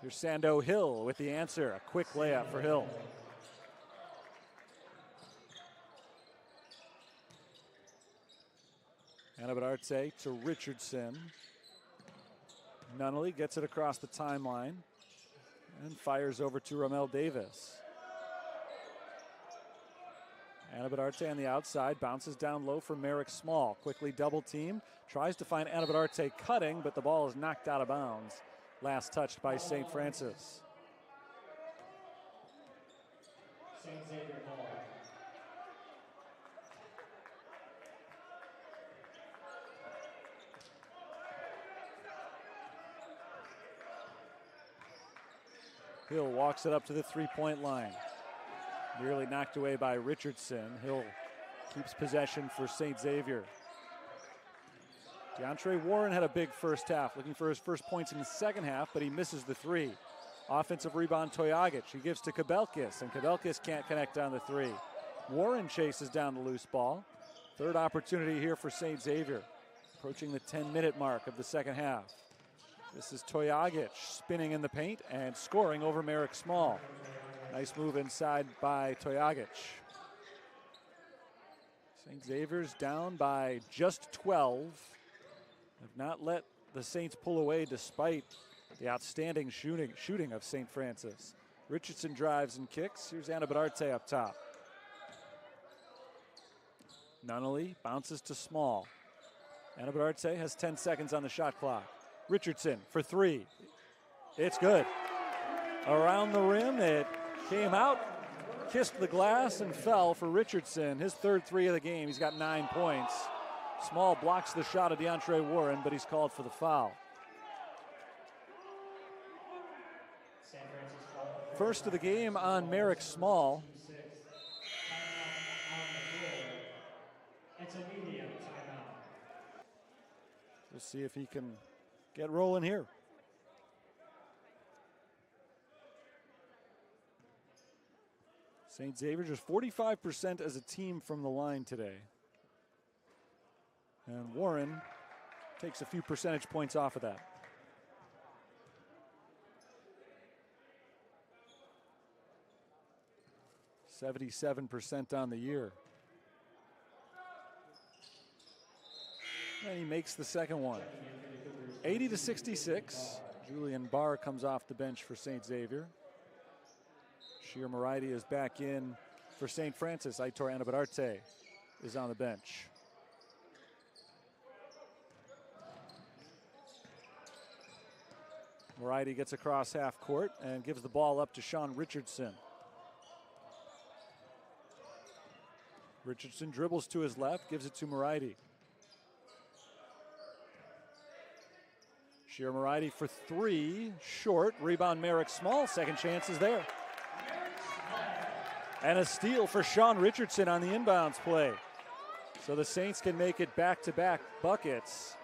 Here's Sando Hill with the answer. A quick layup for Hill. Anabadarte to Richardson. Nunnally gets it across the timeline and fires over to Ramel Davis. Anabadarte on the outside, bounces down low for Merrick Small. Quickly double teamed, tries to find Anabadarte cutting, but the ball is knocked out of bounds. Last touched by St. Francis. St. Xavier ball. Hill walks it up to the three-point line. Nearly knocked away by Richardson. Hill keeps possession for St. Xavier. DeAndre Warren had a big first half, looking for his first points in the second half, but he misses the three. Offensive rebound, Toyagic. He gives to Kabelkis, and Kabelkis can't connect on the three. Warren chases down the loose ball. Third opportunity here for St. Xavier, approaching the 10-minute mark of the second half. This is Toyagic spinning in the paint and scoring over Merrick Small. Nice move inside by Toyagic. St. Xavier's down by just 12. Have not let the Saints pull away despite the outstanding shooting of St. Francis. Richardson drives and kicks. Here's Anabadarte up top. Nunnally bounces to Small. Anabadarte has 10 seconds on the shot clock. Richardson for three. It's good. Around the rim, it came out, kissed the glass, and fell for Richardson. His third three of the game. He's got 9 points. Small blocks the shot of DeAndre Warren, but he's called for the foul. First of the game on Merrick Small. It's a medium timeout. Let's see if he can get rolling here. St. Xavier just 45% as a team from the line today. And Warren takes a few percentage points off of that. 77% on the year. And he makes the second one. 80-66. Julian Barr comes off the bench for St. Xavier. Shir Moriarty is back in for St. Francis. Aitor Anabadarte is on the bench. Moriarty gets across half court and gives the ball up to Sean Richardson. Richardson dribbles to his left, gives it to Moriarty. Shir Moriarty for three, short. Rebound Merrick Small, second chance is there. And a steal for Sean Richardson on the inbounds play. So the Saints can make it back-to-back buckets.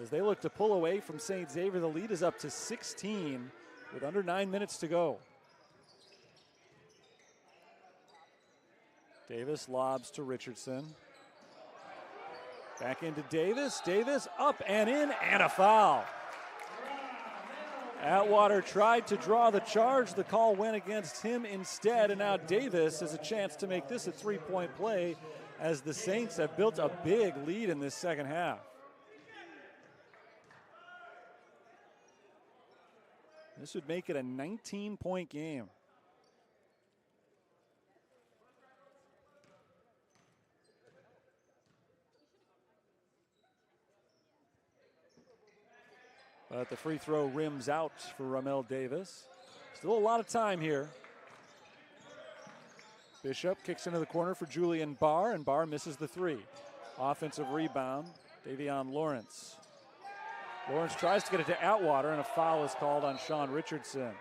As they look to pull away from St. Xavier, the lead is up to 16 with under 9 minutes to go. Davis lobs to Richardson. Back into Davis. Davis up and in, and a foul. Atwater tried to draw the charge. The call went against him instead, and now Davis has a chance to make this a three-point play as the Saints have built a big lead in this second half. This would make it a 19-point game. But the free throw rims out for Ramel Davis. Still a lot of time here. Bishop kicks into the corner for Julian Barr, and Barr misses the three. Offensive rebound, Davion Lawrence. Lawrence tries to get it to Atwater, and a foul is called on Sean Richardson.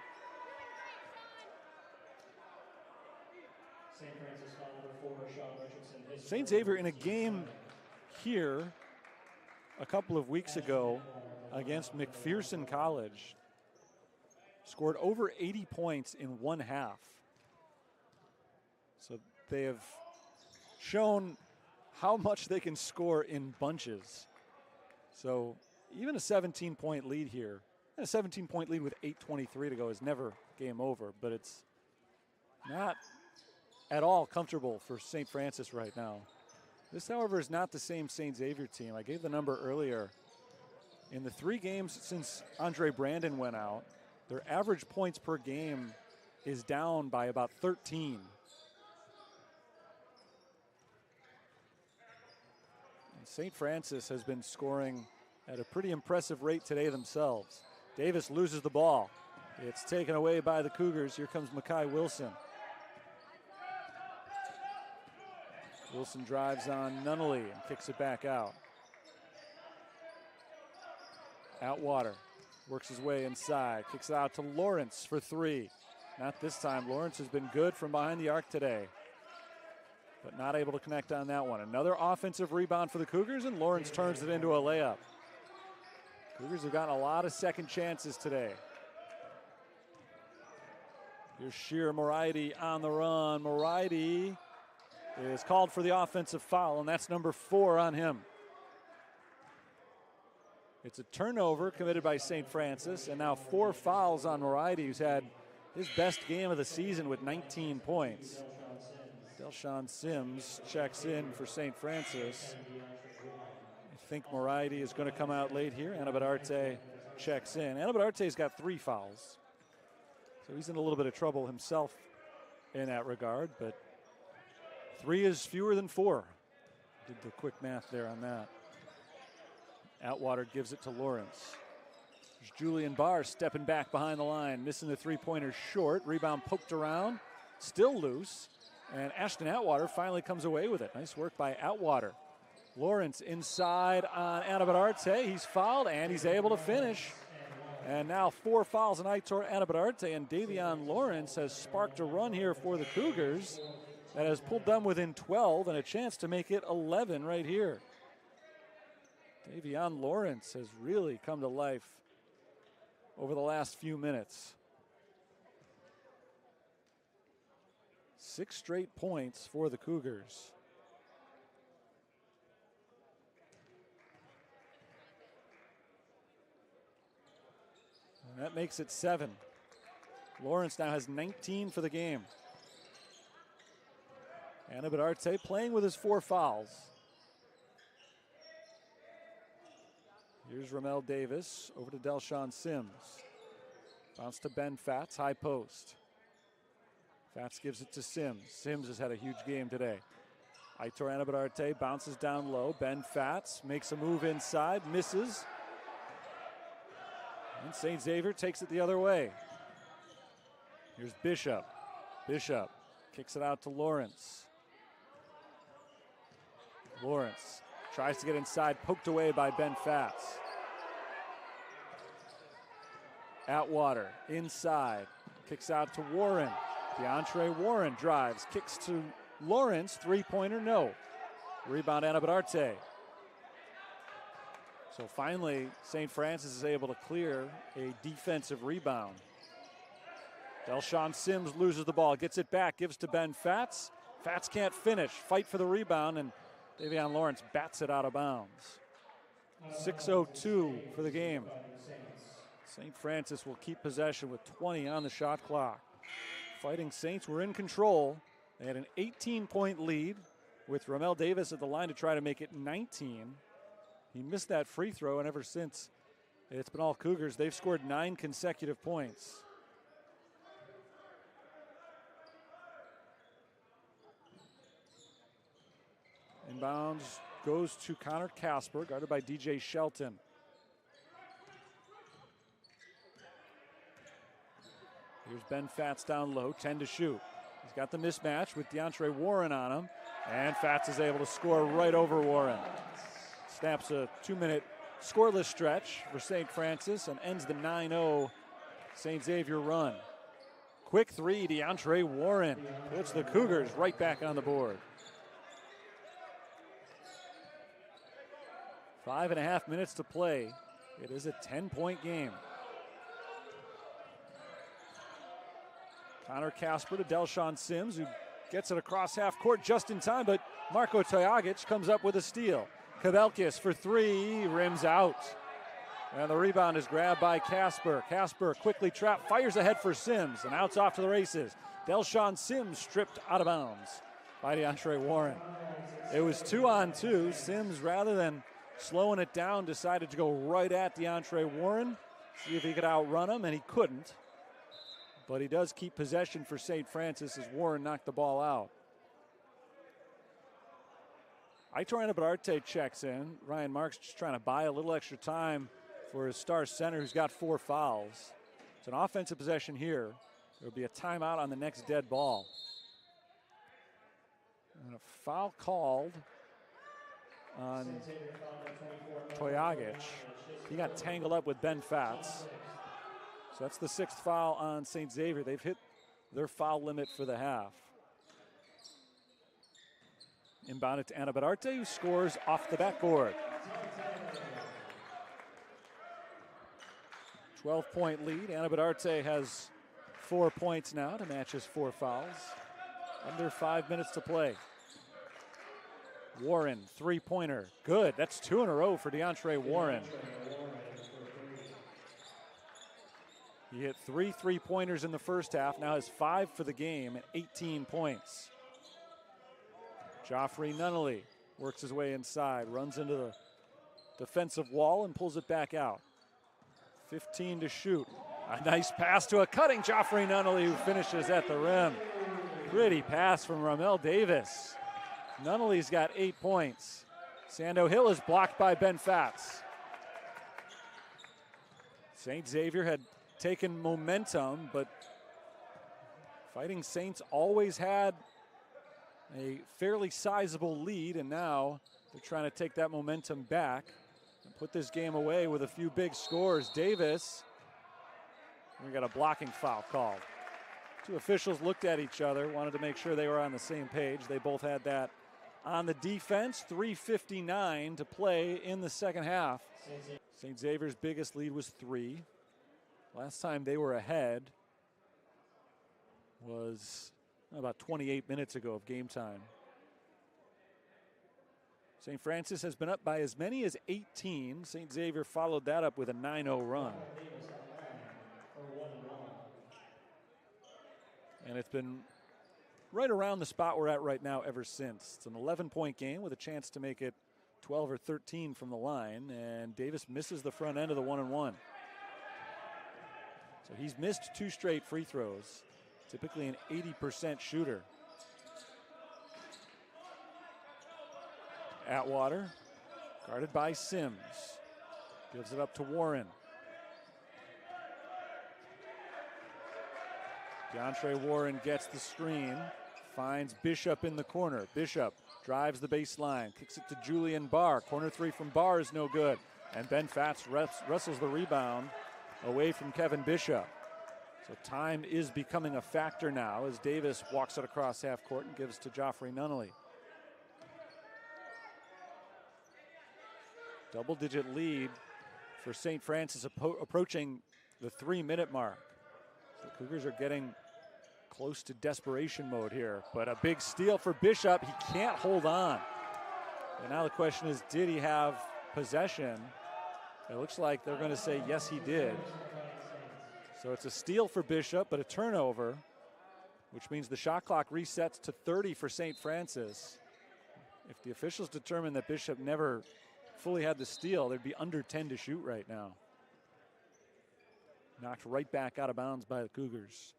St. Xavier in a game here a couple of weeks ago against McPherson College scored over 80 points in one half. So they have shown how much they can score in bunches. So even a 17-point lead here, and a 17-point lead with 8:23 to go is never game over, but it's not at all comfortable for St. Francis right now. This, however, is not the same St. Xavier team. I gave the number earlier. In the 3 games since Andre Brandon went out, their average points per game is down by about 13. And St. Francis has been scoring at a pretty impressive rate today themselves. Davis loses the ball. It's taken away by the Cougars. Here comes Makai Wilson. Wilson drives on Nunnally and kicks it back out. Atwater works his way inside, kicks it out to Lawrence for 3. Not this time. Lawrence has been good from behind the arc today, but not able to connect on that one. Another offensive rebound for the Cougars, and Lawrence turns it into a layup. Cougars have gotten a lot of second chances today. Here's Sheer Moriarty on the run. Moriarty is called for the offensive foul, and that's number 4 on him. It's a turnover committed by St. Francis, and now 4 fouls on Moriarty, who's had his best game of the season with 19 points. Delshawn Sims checks in for St. Francis. I think Moriarty is going to come out late here. Anabadarte checks in. Anabadarte's got 3 fouls, so he's in a little bit of trouble himself in that regard, but 3 is fewer than 4. Did the quick math there on that. Atwater gives it to Lawrence. There's Julian Barr stepping back behind the line, missing the 3-pointer short. Rebound poked around, still loose. And Ashton Atwater finally comes away with it. Nice work by Atwater. Lawrence inside on Anabadarte. He's fouled and he's able to finish. And now 4 fouls on Aitor Anabadarte, and Davion Lawrence has sparked a run here for the Cougars that has pulled them within 12 and a chance to make it 11 right here. Davion Lawrence has really come to life over the last few minutes. 6 straight points for the Cougars. And that makes it 7. Lawrence now has 19 for the game. Anabadarte playing with his 4 fouls. Here's Ramel Davis over to Delshawn Sims. Bounce to Ben Fatz, high post. Fatz gives it to Sims. Sims has had a huge game today. Aitor Anabadarte bounces down low. Ben Fatz makes a move inside, misses. And St. Xavier takes it the other way. Here's Bishop. Bishop kicks it out to Lawrence. Lawrence tries to get inside, poked away by Ben Fatz. Atwater inside, kicks out to Warren. DeAndre Warren drives, kicks to Lawrence, 3-pointer, no. Rebound Anabadarte. So finally, St. Francis is able to clear a defensive rebound. Delshawn Sims loses the ball, gets it back, gives to Ben Fatz. Fatz can't finish, fight for the rebound, and Davion Lawrence bats it out of bounds. 6:02 for the game. St. Francis will keep possession with 20 on the shot clock. Fighting Saints were in control. They had an 18-point lead with Ramel Davis at the line to try to make it 19. He missed that free throw, and ever since, it's been all Cougars. They've scored 9 consecutive points. Inbounds goes to Connor Casper, guarded by DJ Shelton. Here's Ben Fatz down low, 10 to shoot. He's got the mismatch with DeAndre Warren on him, and Fatz is able to score right over Warren. Snaps a 2-minute scoreless stretch for St. Francis and ends the 9-0 St. Xavier run. Quick 3, DeAndre Warren puts the Cougars right back on the board. 5.5 minutes to play. It is a 10-point game. Connor Casper to Delshawn Sims, who gets it across half court just in time, but Marko Tojagic comes up with a steal. Kabelkis for three, rims out. And the rebound is grabbed by Casper. Casper quickly trapped, fires ahead for Sims, and out's off to the races. Delshawn Sims stripped out of bounds by DeAndre Warren. It was 2-on-2. Sims, rather than slowing it down, decided to go right at DeAndre Warren, see if he could outrun him, and he couldn't. But he does keep possession for St. Francis as Warren knocked the ball out. Aitor Anabarate checks in. Ryan Marks just trying to buy a little extra time for his star center, who's got 4 fouls. It's an offensive possession here. There'll be a timeout on the next dead ball. And a foul called on Tojagic. He got tangled up with Ben Fatz. So that's the 6th foul on St. Xavier. They've hit their foul limit for the half. Inbounded to Anabarate, who scores off the backboard. 12-point lead. Anabarate has 4 points now to match his 4 fouls. Under 5 minutes to play. Warren, 3-pointer. Good. That's 2 in a row for DeAndre Warren. He hit 3 3-pointers in the first half, now has 5 for the game at 18 points. Joffrey Nunnally works his way inside, runs into the defensive wall and pulls it back out. 15 to shoot. A nice pass to a cutting Joffrey Nunnally, who finishes at the rim. Pretty pass from Ramel Davis. Nunnally's got 8 points. Sando Hill is blocked by Ben Fatz. St. Xavier had taken momentum, but Fighting Saints always had a fairly sizable lead, and now they're trying to take that momentum back and put this game away with a few big scores. Davis, we got a blocking foul called. 2 officials looked at each other, wanted to make sure they were on the same page. They both had that on the defense. 3:59 to play in the second half. St. Xavier's biggest lead was 3. Last time they were ahead was about 28 minutes ago of game time. St. Francis has been up by as many as 18. St. Xavier followed that up with a 9-0 run. And it's been right around the spot we're at right now ever since. It's an 11-point game with a chance to make it 12 or 13 from the line, and Davis misses the front end of the 1-and-1. So he's missed 2 straight free throws, typically an 80% shooter. Atwater, guarded by Sims, gives it up to Warren. DeAndre Warren gets the screen, finds Bishop in the corner. Bishop drives the baseline, kicks it to Julian Barr. Corner 3 from Barr is no good. And Ben Fatz wrestles the rebound away from Kevin Bishop. So time is becoming a factor now as Davis walks it across half court and gives to Joffrey Nunnally. Double-digit lead for St. Francis approaching the 3-minute mark. The Cougars are getting close to desperation mode here, but a big steal for Bishop. He can't hold on. And now the question is, did he have possession? It looks like they're going to say yes, he did. So it's a steal for Bishop, but a turnover, which means the shot clock resets to 30 for St. Francis. If the officials determine that Bishop never fully had the steal, there'd be under 10 to shoot right now. Knocked right back out of bounds by the Cougars.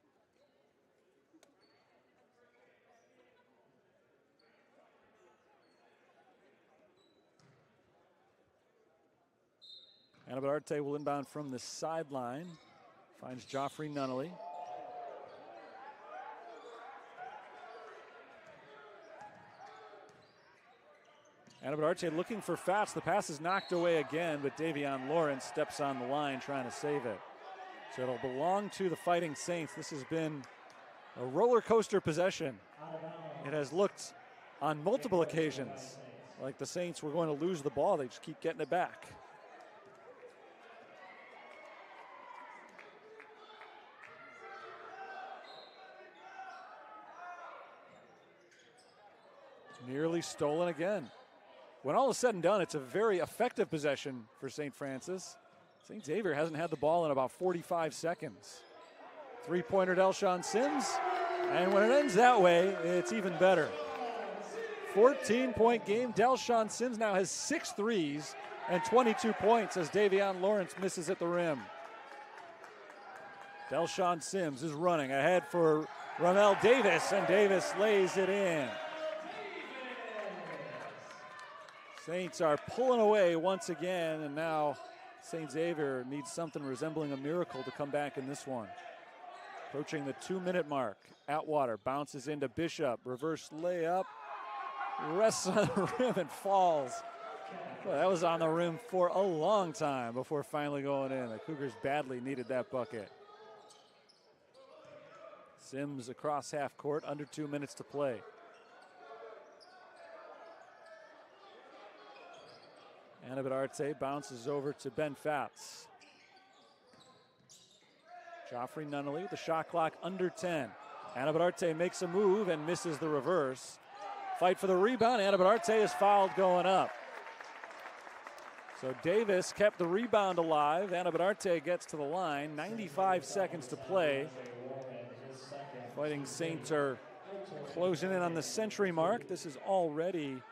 Anabarate will inbound from the sideline. Finds Joffrey Nunnally. Anabarate looking for Fatz. The pass is knocked away again, but Davion Lawrence steps on the line trying to save it. So it'll belong to the Fighting Saints. This has been a roller coaster possession. It has looked on multiple occasions like the Saints were going to lose the ball. They just keep getting it back. Nearly stolen again. When all is said and done, it's a very effective possession for St. Francis. St. Xavier hasn't had the ball in about 45 seconds. Three-pointer Delshawn Sims, and when it ends that way, it's even better. 14-point game. Delshawn Sims now has 6 threes and 22 points as Davion Lawrence misses at the rim. Delshawn Sims is running ahead for Ramel Davis, and Davis lays it in. Saints are pulling away once again, and now St. Xavier needs something resembling a miracle to come back in this one. Approaching the 2-minute mark. Atwater bounces into Bishop. Reverse layup. Rests on the rim and falls. Well, that was on the rim for a long time before finally going in. The Cougars badly needed that bucket. Sims across half court, under 2 minutes to play. Annabeth Arte bounces over to Ben Fatz. Joffrey Nunnally with the shot clock under 10. Annabeth Arte makes a move and misses the reverse. Fight for the rebound. Annabeth Arte is fouled going up. So Davis kept the rebound alive. Annabeth Arte gets to the line. 95 seconds to play. Fighting Saints are closing in on the century mark. This is already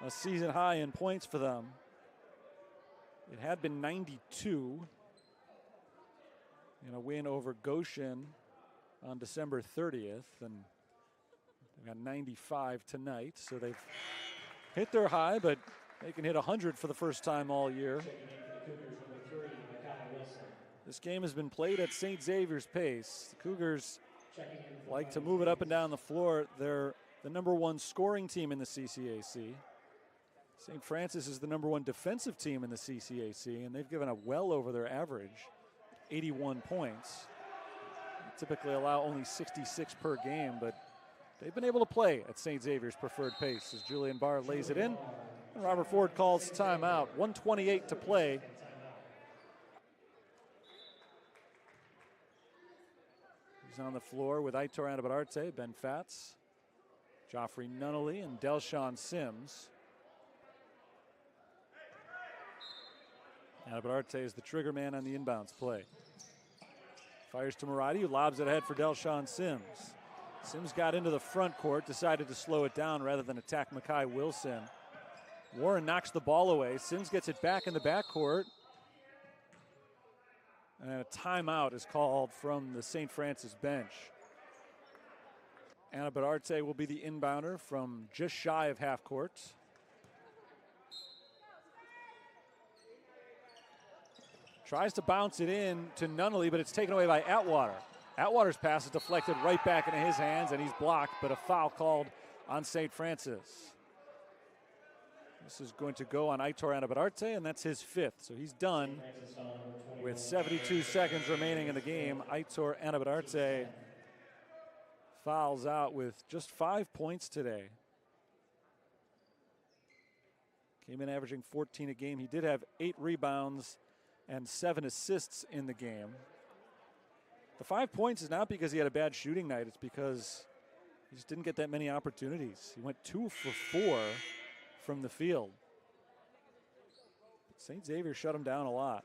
a season high in points for them. It had been 92 in a win over Goshen on December 30th, and they got 95 tonight, so they've hit their high, but they can hit 100 for the first time all year. This game has been played at St. Xavier's pace. The Cougars like to move it up and down the floor. They're the #1 scoring team in the CCAC. St. Francis is the #1 defensive team in the CCAC, and they've given up well over their average, 81 points. They typically allow only 66 per game, but they've been able to play at St. Xavier's preferred pace as Julian Barr lays it in. And Robert Ford calls timeout, 1:28 to play. He's on the floor with Aitor Annabeth Arte, Ben Fatz, Joffrey Nunnally, and Delshawn Sims. Annabeth Arte is the trigger man on the inbounds play. Fires to Moradi, who lobs it ahead for Delshawn Sims. Sims got into the front court, decided to slow it down rather than attack Makai Wilson. Warren knocks the ball away. Sims gets it back in the backcourt. And a timeout is called from the St. Francis bench. Annabeth Arte will be the inbounder from just shy of half court. Tries to bounce it in to Nunnally, but it's taken away by Atwater. Atwater's pass is deflected right back into his hands, and he's blocked, but a foul called on St. Francis. This is going to go on Aitor Annabeth Arte, and that's his 5th. So he's done with 72 seconds remaining in the game. Aitor Annabeth Arte fouls out with just 5 points today. Came in averaging 14 a game. He did have 8 rebounds and 7 assists in the game. The 5 points is not because he had a bad shooting night. It's because he just didn't get that many opportunities. He went 2 for 4 from the field. But St. Xavier shut him down a lot.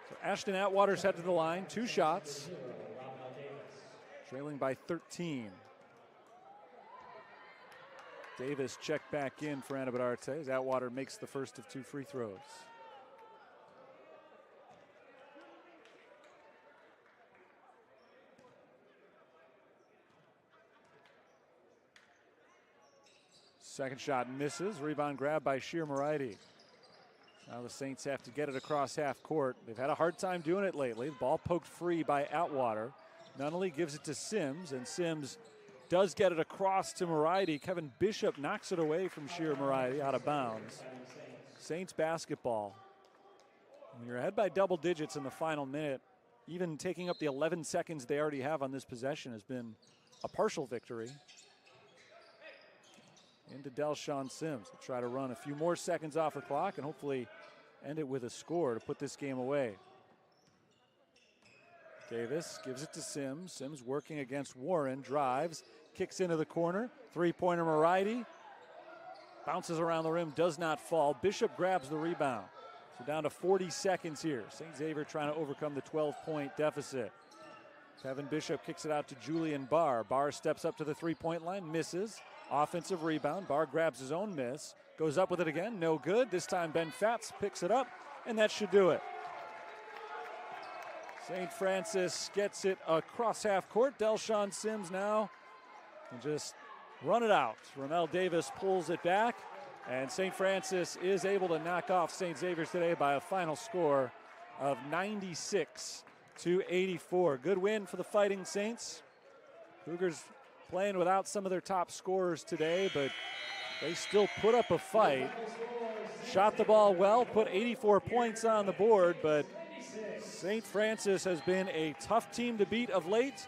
So Ashton Atwater's head to the line, 2 shots. Trailing by 13. Davis checked back in for Annabeth Arte as Atwater makes the first of 2 free throws. Second shot misses. Rebound grab by Sheer Moridi. Now the Saints have to get it across half court. They've had a hard time doing it lately. The ball poked free by Atwater. Nunnally gives it to Sims, and Sims does get it across to Moridi. Kevin Bishop knocks it away from Sheer Moridi out of bounds. Saints basketball. When you're ahead by double digits in the final minute, even taking up the 11 seconds they already have on this possession has been a partial victory. Into Delshawn Sims. Will try to run a few more seconds off her clock and hopefully end it with a score to put this game away. Davis gives it to Sims. Sims working against Warren, drives, kicks into the corner. Three-pointer Moriarty. Bounces around the rim, does not fall. Bishop grabs the rebound. So down to 40 seconds here. St. Xavier trying to overcome the 12-point deficit. Kevin Bishop kicks it out to Julian Barr. Barr steps up to the three-point line, misses. Offensive rebound. Barr grabs his own miss. Goes up with it again, no good. This time Ben Fatz picks it up, and that should do it. St. Francis gets it across half court. Delshawn Sims now and just run it out. Ramel Davis pulls it back, and St. Francis is able to knock off St. Xavier's today by a final score of 96-84. Good win for the Fighting Saints. Cougars playing without some of their top scorers today, but they still put up a fight. Shot the ball well, put 84 points on the board, but St. Francis has been a tough team to beat of late,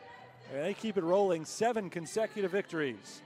and they keep it rolling, 7 consecutive victories.